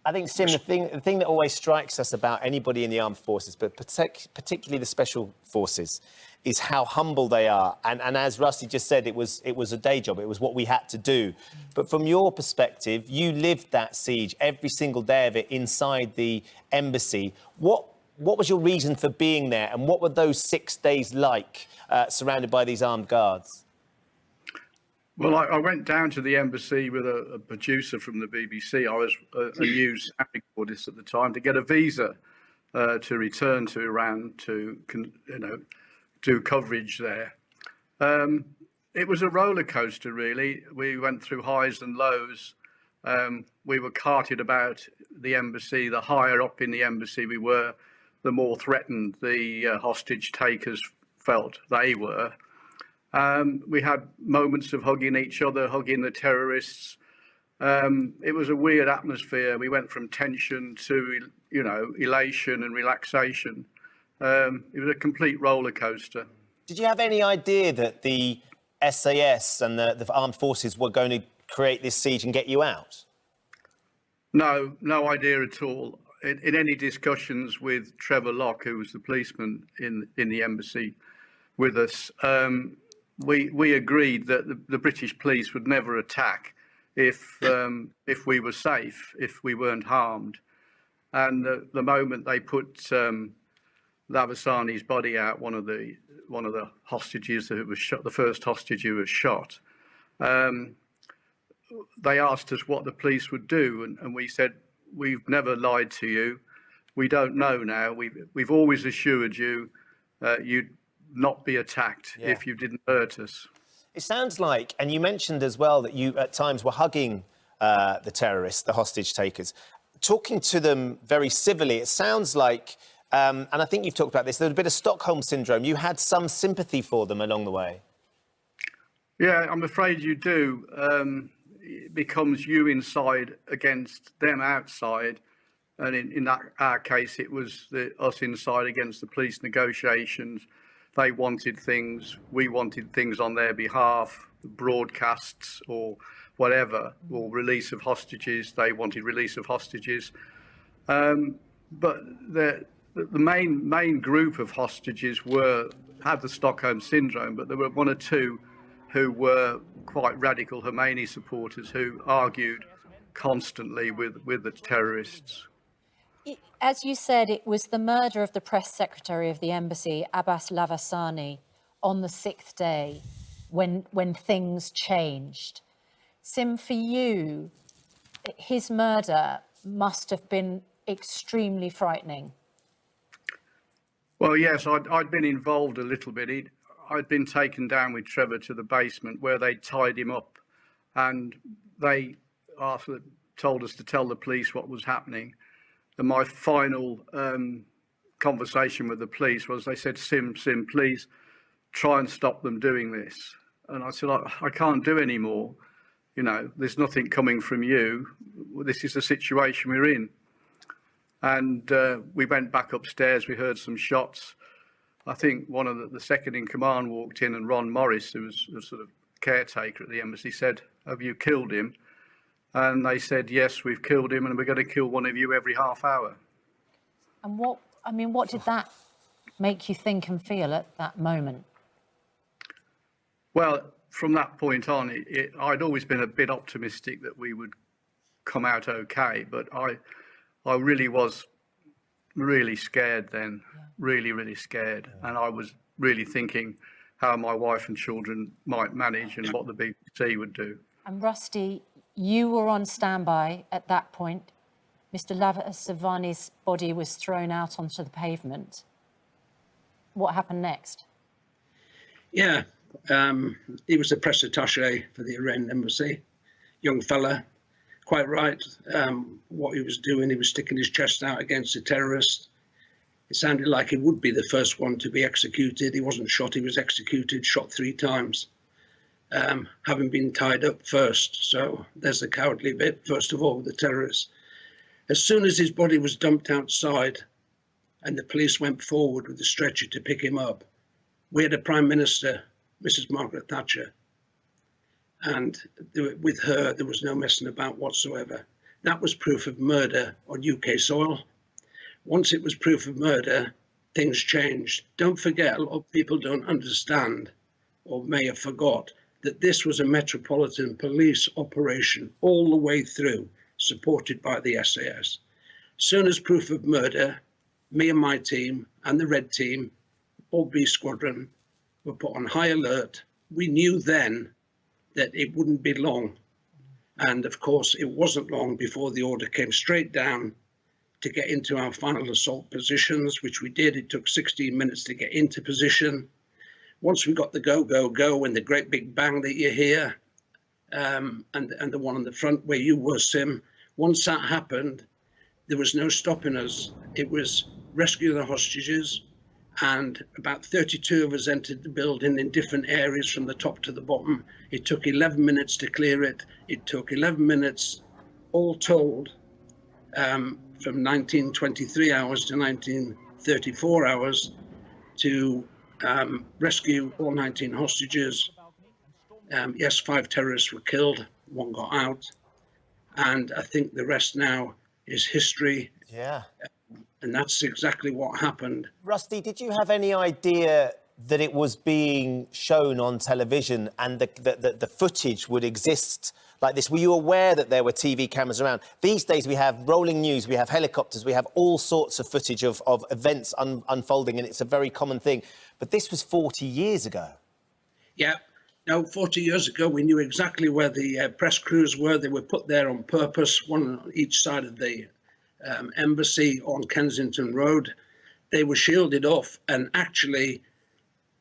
I think, Sim, the thing that always strikes us about anybody in the armed forces, but particularly the special forces, is how humble they are. And as Rusty just said, it was a day job. It was what we had to do. But from your perspective, you lived that siege, every single day of it, inside the embassy. What was your reason for being there, and what were those 6 days like, surrounded by these armed guards? Well, I went down to the embassy with a producer from the BBC. I was a news reportist at the time, to get a visa to return to Iran to, do coverage there. It was a roller coaster, really. We went through highs and lows. We were carted about the embassy. The higher up in the embassy we were, the more threatened the hostage takers felt they were. We had moments of hugging each other, hugging the terrorists. It was a weird atmosphere. We went from tension to, elation and relaxation. It was a complete roller coaster. Did you have any idea that the SAS and the armed forces were going to create this siege and get you out? No idea at all. In any discussions with Trevor Locke, who was the policeman in the embassy with us, we agreed that the British police would never attack if we were safe, if we weren't harmed. And the moment they put Lavasani's body out, one of the hostages that was shot, the first hostage who was shot, they asked us what the police would do, and we said, we've never lied to you. We don't know now. We've always assured you you'd not be attacked if you didn't hurt us. It sounds like, and you mentioned as well that you at times were hugging the terrorists, the hostage takers, talking to them very civilly. It sounds like, and I think you've talked about this, there was a bit of Stockholm syndrome. You had some sympathy for them along the way. Yeah, I'm afraid you do. It becomes you inside against them outside. And in our case, it was us inside against the police negotiations. They wanted things, we wanted things on their behalf, broadcasts or whatever, or release of hostages. They wanted release of hostages. But the main group of hostages had the Stockholm syndrome, but there were one or two who were quite radical Khomeini supporters who argued constantly with the terrorists. As you said, it was the murder of the press secretary of the embassy, Abbas Lavasani, on the 6th day when things changed. Sim, for you, his murder must have been extremely frightening. Well, yes, I'd been involved a little bit. I'd been taken down with Trevor to the basement where they tied him up, and they told us to tell the police what was happening. And my final conversation with the police was, they said, Sim, please try and stop them doing this. And I said, I can't do any more. You know, there's nothing coming from you. This is the situation we're in. And we went back upstairs, we heard some shots. I think one of the second in command walked in, and Ron Morris, who was a sort of caretaker at the embassy, said, have you killed him? And they said, yes, we've killed him, and we're going to kill one of you every half hour. And what did that make you think and feel at that moment? Well, from that point on, I'd always been a bit optimistic that we would come out okay, but I really was really scared then, really scared. And I was really thinking how my wife and children might manage and what the BBC would do. And Rusty, you were on standby at that point. Mr. Lavasani's body was thrown out onto the pavement. What happened next? Yeah, he was the press attaché for the Iranian Embassy. Young fella, quite right. What he was doing, he was sticking his chest out against a terrorist. It sounded like he would be the first one to be executed. He wasn't shot, he was executed, shot 3 times. Having been tied up first. So there's the cowardly bit, first of all, with the terrorists. As soon as his body was dumped outside and the police went forward with the stretcher to pick him up, we had a Prime Minister, Mrs. Margaret Thatcher, and with her there was no messing about whatsoever. That was proof of murder on UK soil. Once it was proof of murder, things changed. Don't forget, a lot of people don't understand, or may have forgot, that this was a Metropolitan Police operation all the way through, supported by the SAS. Soon as proof of murder, me and my team and the Red Team, all B Squadron, were put on high alert. We knew then that it wouldn't be long. And of course, it wasn't long before the order came straight down to get into our final assault positions, which we did. It took 16 minutes to get into position. Once we got the go, and the great big bang that you hear, and the one on the front where you were, Sim, once that happened, there was no stopping us. It was rescue the hostages, and about 32 of us entered the building in different areas from the top to the bottom. It took 11 minutes to clear it. It took 11 minutes, all told, from 1923 hours to 1934 hours to rescue all 19 hostages. Yes, 5 terrorists were killed, 1 got out, and I think the rest now is history. Yeah. And that's exactly what happened. Rusty, did you have any idea that it was being shown on television and the footage would exist like this? Were you aware that there were TV cameras around? These days we have rolling news, we have helicopters, we have all sorts of footage of events unfolding, and it's a very common thing. But this was 40 years ago. Yeah. No, 40 years ago, we knew exactly where the press crews were. They were put there on purpose, one on each side of the embassy on Kensington Road. They were shielded off, and actually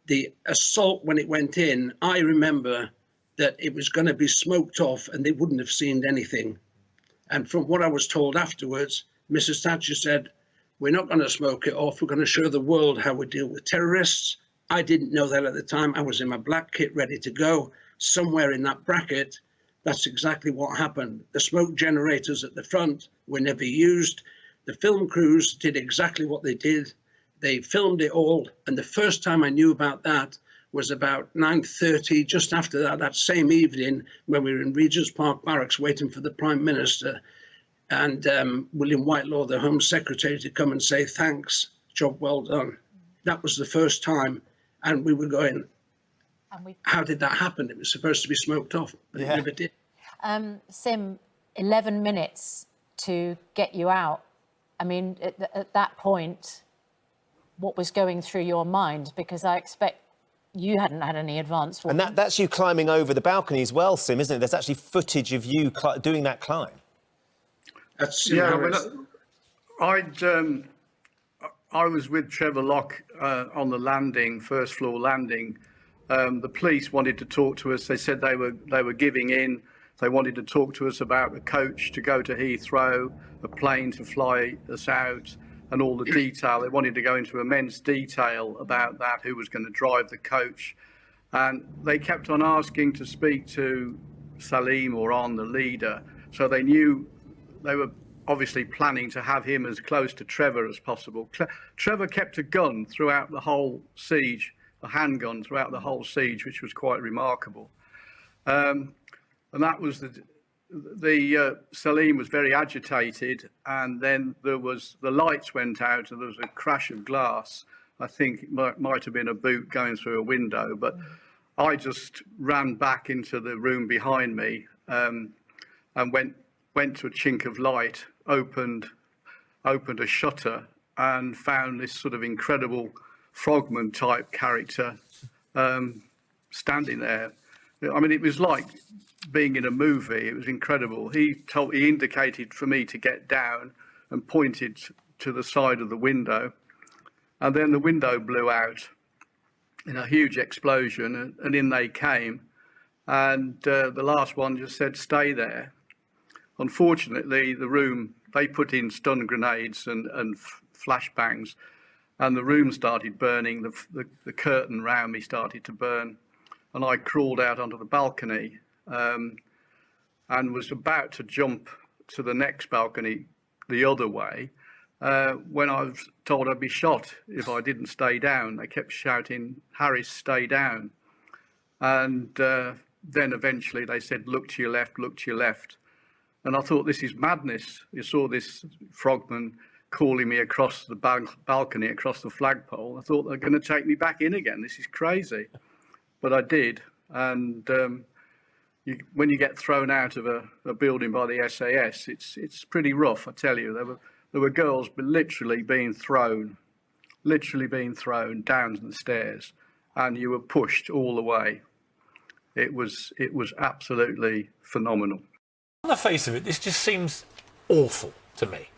the assault, when it went in, I remember that it was going to be smoked off and they wouldn't have seen anything. And from what I was told afterwards, Mrs. Thatcher said, we're not going to smoke it off, we're going to show the world how we deal with terrorists. I didn't know that at the time. I was in my black kit ready to go. Somewhere in that bracket, that's exactly what happened. The smoke generators at the front were never used. The film crews did exactly what they did. They filmed it all. And the first time I knew about that was about 9:30, just after that same evening, when we were in Regent's Park Barracks waiting for the Prime Minister and William Whitelaw, the Home Secretary, to come and say thanks job well done. That was the first time, and we were going, how did that happen? It was supposed to be smoked off, but it never did. Sim, 11 minutes to get you out. I mean, at that point, what was going through your mind? Because I expect you hadn't had any advance warning. And that's you climbing over the balcony as well, Sim, isn't it? There's actually footage of you doing that climb. That's I was with Trevor Locke on the landing, first floor landing. The police wanted to talk to us. They said they were giving in. They wanted to talk to us about the coach to go to Heathrow, a plane to fly us out, and all the detail. They wanted to go into immense detail about that, who was going to drive the coach. And they kept on asking to speak to Salim or On, the leader. So they knew they were obviously planning to have him as close to Trevor as possible. Trevor kept a gun throughout the whole siege, a handgun throughout the whole siege, which was quite remarkable. And that was Salim was very agitated, and then the lights went out and there was a crash of glass. I think it might have been a boot going through a window, but I just ran back into the room behind me and went to a chink of light, opened a shutter, and found this sort of incredible frogman type character standing there. I mean, it was like being in a movie. It was incredible. He indicated for me to get down and pointed to the side of the window, and then the window blew out in a huge explosion, and in they came, and the last one just said, "Stay there." Unfortunately, the room, they put in stun grenades and flashbangs, and the room started burning. The curtain round me started to burn, and I crawled out onto the balcony and was about to jump to the next balcony the other way when I was told I'd be shot if I didn't stay down. They kept shouting, "Harris, stay down." And then eventually they said, "Look to your left, look to your left." And I thought, this is madness. You saw this frogman calling me across the balcony, across the flagpole. I thought they're going to take me back in again. This is crazy. But I did. And when you get thrown out of a building by the SAS, it's pretty rough, I tell you. There were girls literally being thrown down the stairs, and you were pushed all the way. It was absolutely phenomenal. On the face of it, this just seems awful to me.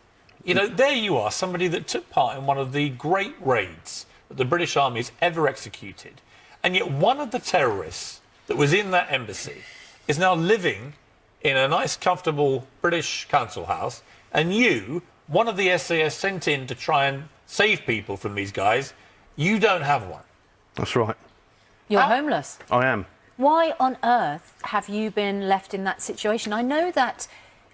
You know, there you are, somebody that took part in one of the great raids that the British Army has ever executed, and yet one of the terrorists that was in that embassy is now living in a nice, comfortable British council house, and you, one of the SAS sent in to try and save people from these guys, you don't have one. That's right. You're homeless. I am. Why on earth have you been left in that situation? I know that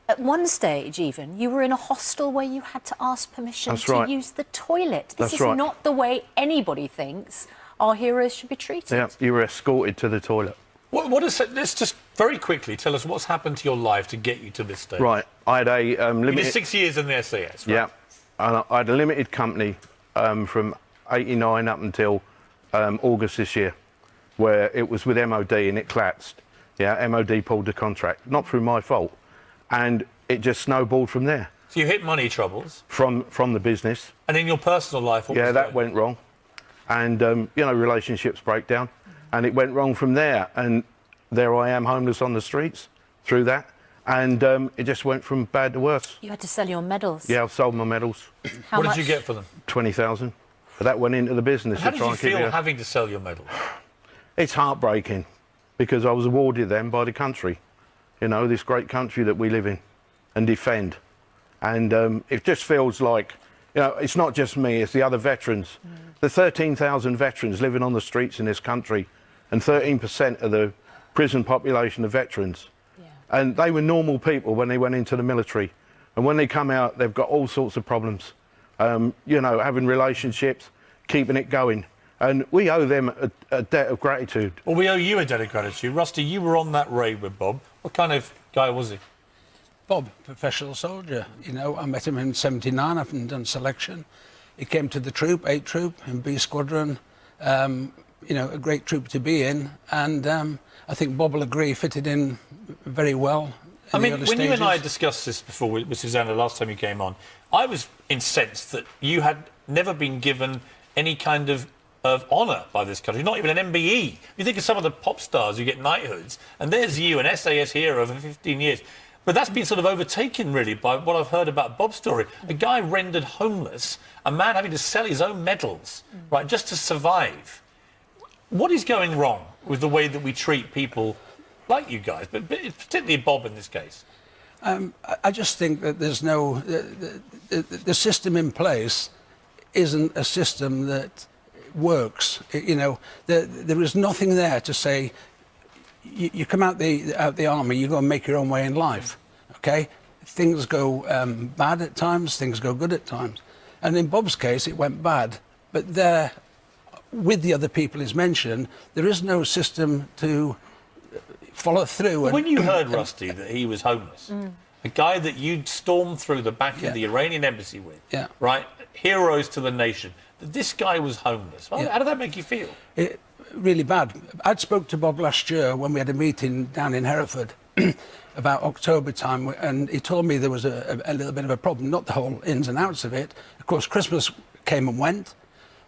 at one stage even, you were in a hostel where you had to ask permission to use the toilet. This is not the way anybody thinks our heroes should be treated. Yeah, you were escorted to the toilet. What is it? Let's just very quickly tell us what's happened to your life to get you to this stage. Right, I had a limited... You did 6 years in the SAS, right? Yeah, and I had a limited company from 89 up until August this year, where it was with MOD and it collapsed. Yeah, MOD pulled the contract, not through my fault, and it just snowballed from there. So you hit money troubles? From the business. And in your personal life, what was that? That went wrong. And, you know, relationships break down. And it went wrong from there. And there I am, homeless on the streets through that. And it just went from bad to worse. You had to sell your medals. Yeah, I've sold my medals. What did you get for them? 20,000. But that went into the business. And how did you feel having to sell your medals? It's heartbreaking because I was awarded them by the country. You know, this great country that we live in and defend. And it just feels like, you know, it's not just me, it's the other veterans. The 13,000 veterans living on the streets in this country, and 13% of the prison population are veterans. And they were normal people when they went into the military. And when they come out, they've got all sorts of problems. You know, having relationships, keeping it going. And we owe them a debt of gratitude. Well, we owe you a debt of gratitude. Rusty, you were on that raid with Bob. What kind of guy was he? Bob, professional soldier. You know, I met him in '79. I haven't done selection. He came to the troop, 8 Troop in B Squadron. You know, a great troop to be in, and I think Bob will agree, fitted in very well. I mean, when you and I discussed this before with Susanna last time you came on, I was incensed that you had never been given any kind of honour by this country, not even an MBE. You think of some of the pop stars who get knighthoods, and there's you, an SAS hero for 15 years. But that's been sort of overtaken, really, by what I've heard about Bob's story. A guy rendered homeless, a man having to sell his own medals, right, just to survive. What is going wrong with the way that we treat people like you guys, but particularly Bob in this case? I just think that there's no... The system in place isn't a system that works. You know, there is nothing there to say, you come out the army, you go and make your own way in life, okay? Things go bad at times, things go good at times. And in Bob's case, it went bad. But there, with the other people he's mentioned, there is no system to follow through. When you heard, Rusty, that he was homeless, a guy that you'd stormed through the back of the Iranian embassy with, right, heroes to the nation, that this guy was homeless. How did that make you feel? Really bad. I'd spoke to Bob last year when we had a meeting down in Hereford about October time, and he told me there was a little bit of a problem, not the whole ins and outs of it. Of course, Christmas came and went,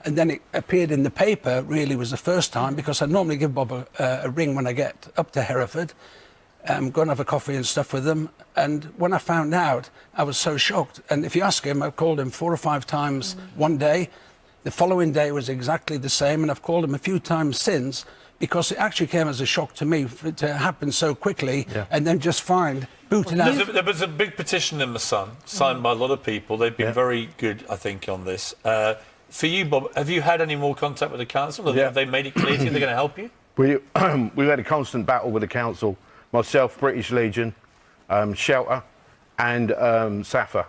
and then it appeared in the paper, really was the first time, because I normally give Bob a ring when I get up to Hereford, go and have a coffee and stuff with them. And when I found out, I was so shocked. And if you ask him, I've called him 4 or 5 times one day. The following day was exactly the same, and I've called him a few times since, because it actually came as a shock to me for it to happen so quickly, and then just find booting out. There was a big petition in the Sun, signed by a lot of people. They've been very good, I think, on this. For you, Bob, have you had any more contact with the council? Have they made it clear to you they're going to help you? We've had a constant battle with the council. Myself, British Legion, Shelter, and SAFA,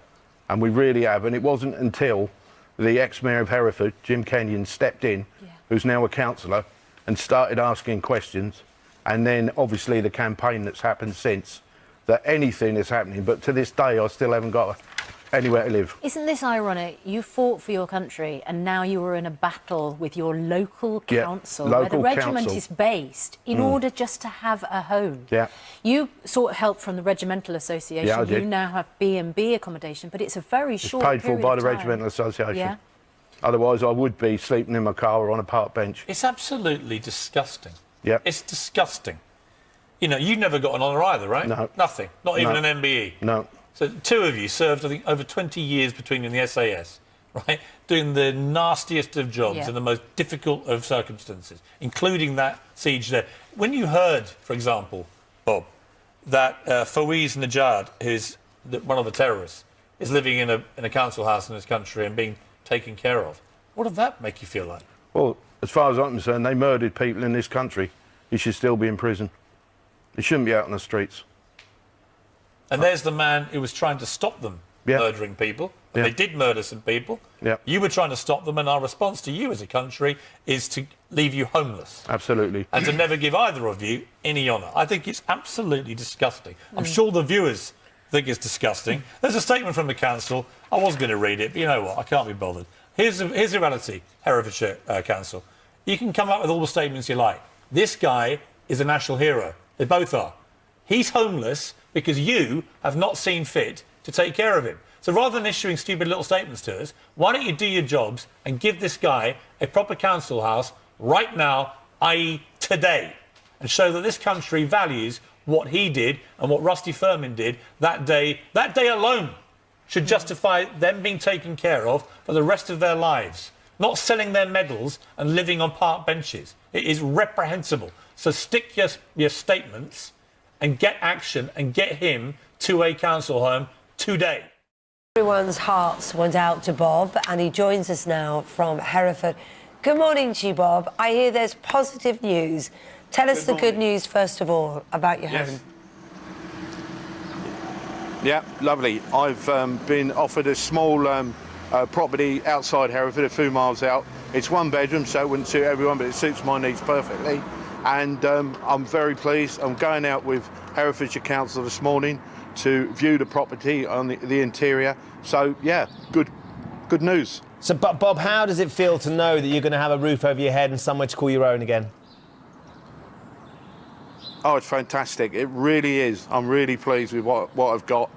and we really have. And it wasn't until the ex-mayor of Hereford, Jim Kenyon, stepped in, who's now a councillor, and started asking questions. And then, obviously, the campaign that's happened since, that anything is happening. But to this day, I still haven't got anywhere to live. Isn't this ironic? You fought for your country, and now you are in a battle with your local council, where the regiment is based, in order just to have a home. You sought help from the Regimental Association. I did. You now have B&B accommodation, but it's a very short period of time. Paid for by the Regimental Association. Otherwise, I would be sleeping in my car or on a park bench. It's absolutely disgusting. It's disgusting. You know, you never got an honour either, right? No. Nothing. Not even an MBE. No. So 2 of you served, I think, over 20 years between you and the SAS, right? Doing the nastiest of jobs in the most difficult of circumstances, including that siege there. When you heard, for example, Bob, that Fawaz Najad, who's one of the terrorists, is living in a council house in this country and being taken care of, what did that make you feel like? Well, as far as I'm concerned, they murdered people in this country. He should still be in prison. He shouldn't be out on the streets. And there's the man who was trying to stop them murdering people. And they did murder some people. You were trying to stop them, and our response to you as a country is to leave you homeless. Absolutely. And to never give either of you any honour. I think it's absolutely disgusting. I'm sure the viewers think it's disgusting. There's a statement from the council. I was going to read it, but you know what? I can't be bothered. Here's the reality, Herefordshire Council. You can come up with all the statements you like. This guy is a national hero. They both are. He's homeless because you have not seen fit to take care of him. So rather than issuing stupid little statements to us, why don't you do your jobs and give this guy a proper council house right now, i.e. today, and show that this country values what he did and what Rusty Furman did that day. That day alone should justify them being taken care of for the rest of their lives, not selling their medals and living on park benches. It is reprehensible. So stick your statements and get action and get him to a council home today. Everyone's hearts went out to Bob, and he joins us now from Hereford. Good morning to you, Bob. I hear there's positive news. Tell us the good news, first of all, about your home. Yeah, lovely. I've been offered a small property outside Hereford, a few miles out. It's 1 bedroom, so it wouldn't suit everyone, but it suits my needs perfectly. And I'm very pleased. I'm going out with Herefordshire Council this morning to view the property on the interior. So, yeah, good good news. So, Bob, how does it feel to know that you're going to have a roof over your head and somewhere to call your own again? Oh, it's fantastic. It really is. I'm really pleased with what I've got.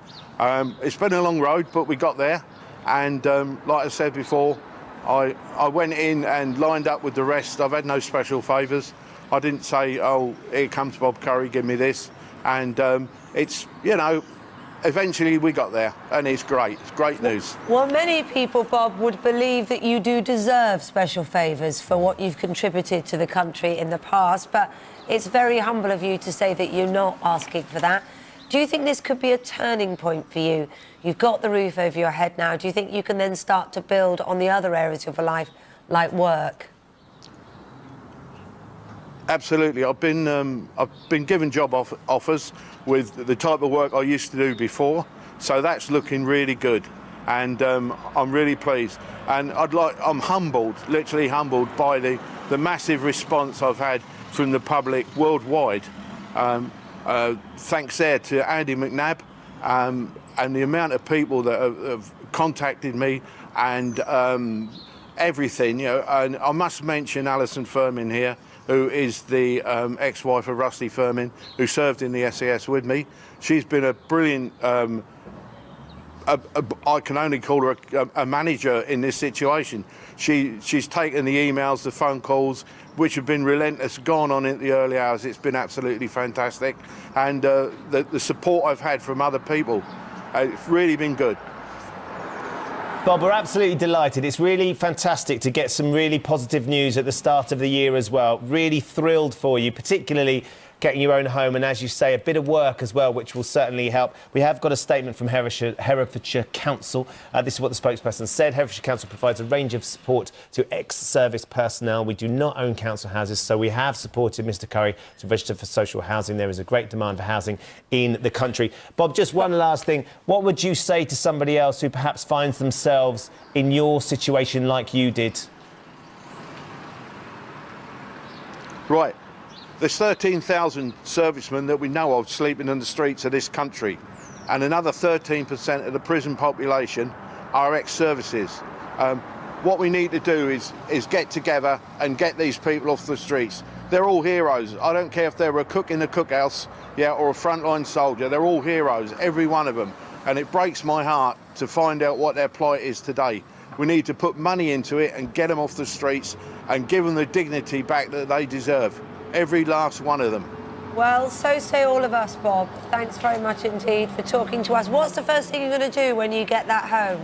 It's been a long road, but we got there. And like I said before, I went in and lined up with the rest. I've had no special favours. I didn't say, oh, here comes Bob Curry, give me this. And it's, you know, eventually we got there, and it's great. It's great news. Well, many people, Bob, would believe that you do deserve special favours for what you've contributed to the country in the past, but it's very humble of you to say that you're not asking for that. Do you think this could be a turning point for you? You've got the roof over your head now. Do you think you can then start to build on the other areas of your life, like work? Absolutely. I've been given job offers with the type of work I used to do before, so that's looking really good, and I'm really pleased. And I'm humbled, literally humbled, by the massive response I've had from the public worldwide. Thanks there to Andy McNabb and the amount of people that have contacted me and everything. You know, and I must mention Alison Firmin here, who is the ex-wife of Rusty Firmin, who served in the SAS with me. She's been a brilliant, I can only call her a manager in this situation. She's taken the emails, the phone calls, which have been relentless, gone on in the early hours. It's been absolutely fantastic. And the support I've had from other people, it's really been good. Bob, we're absolutely delighted. It's really fantastic to get some really positive news at the start of the year as well. Really thrilled for you, particularly getting your own home and, as you say, a bit of work as well, which will certainly help. We have got a statement from Herefordshire Council. This is what the spokesperson said. Herefordshire Council provides a range of support to ex-service personnel. We do not own council houses, so we have supported Mr Curry to register for social housing. There is a great demand for housing in the country. Bob, just one last thing. What would you say to somebody else who perhaps finds themselves in your situation like you did? Right. There's 13,000 servicemen that we know of sleeping in the streets of this country, and another 13% of the prison population are ex-services. What we need to do is get together and get these people off the streets. They're all heroes. I don't care if they're a cook in the cookhouse, yeah, or a frontline soldier. They're all heroes, every one of them. And it breaks my heart to find out what their plight is today. We need to put money into it and get them off the streets and give them the dignity back that they deserve. Every last one of them. Well, so say all of us, Bob. Thanks very much indeed for talking to us. What's the first thing you're going to do when you get that home?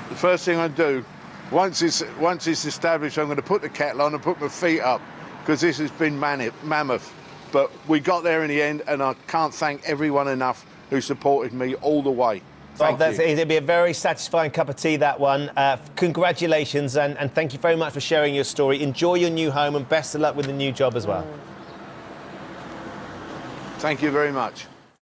The first thing I do, once it's established, I'm going to put the kettle on and put my feet up, because this has been mammoth. But we got there in the end, and I can't thank everyone enough who supported me all the way. It'll be a very satisfying cup of tea, that one. Congratulations, and thank you very much for sharing your story. Enjoy your new home and best of luck with the new job as well. Thank you very much.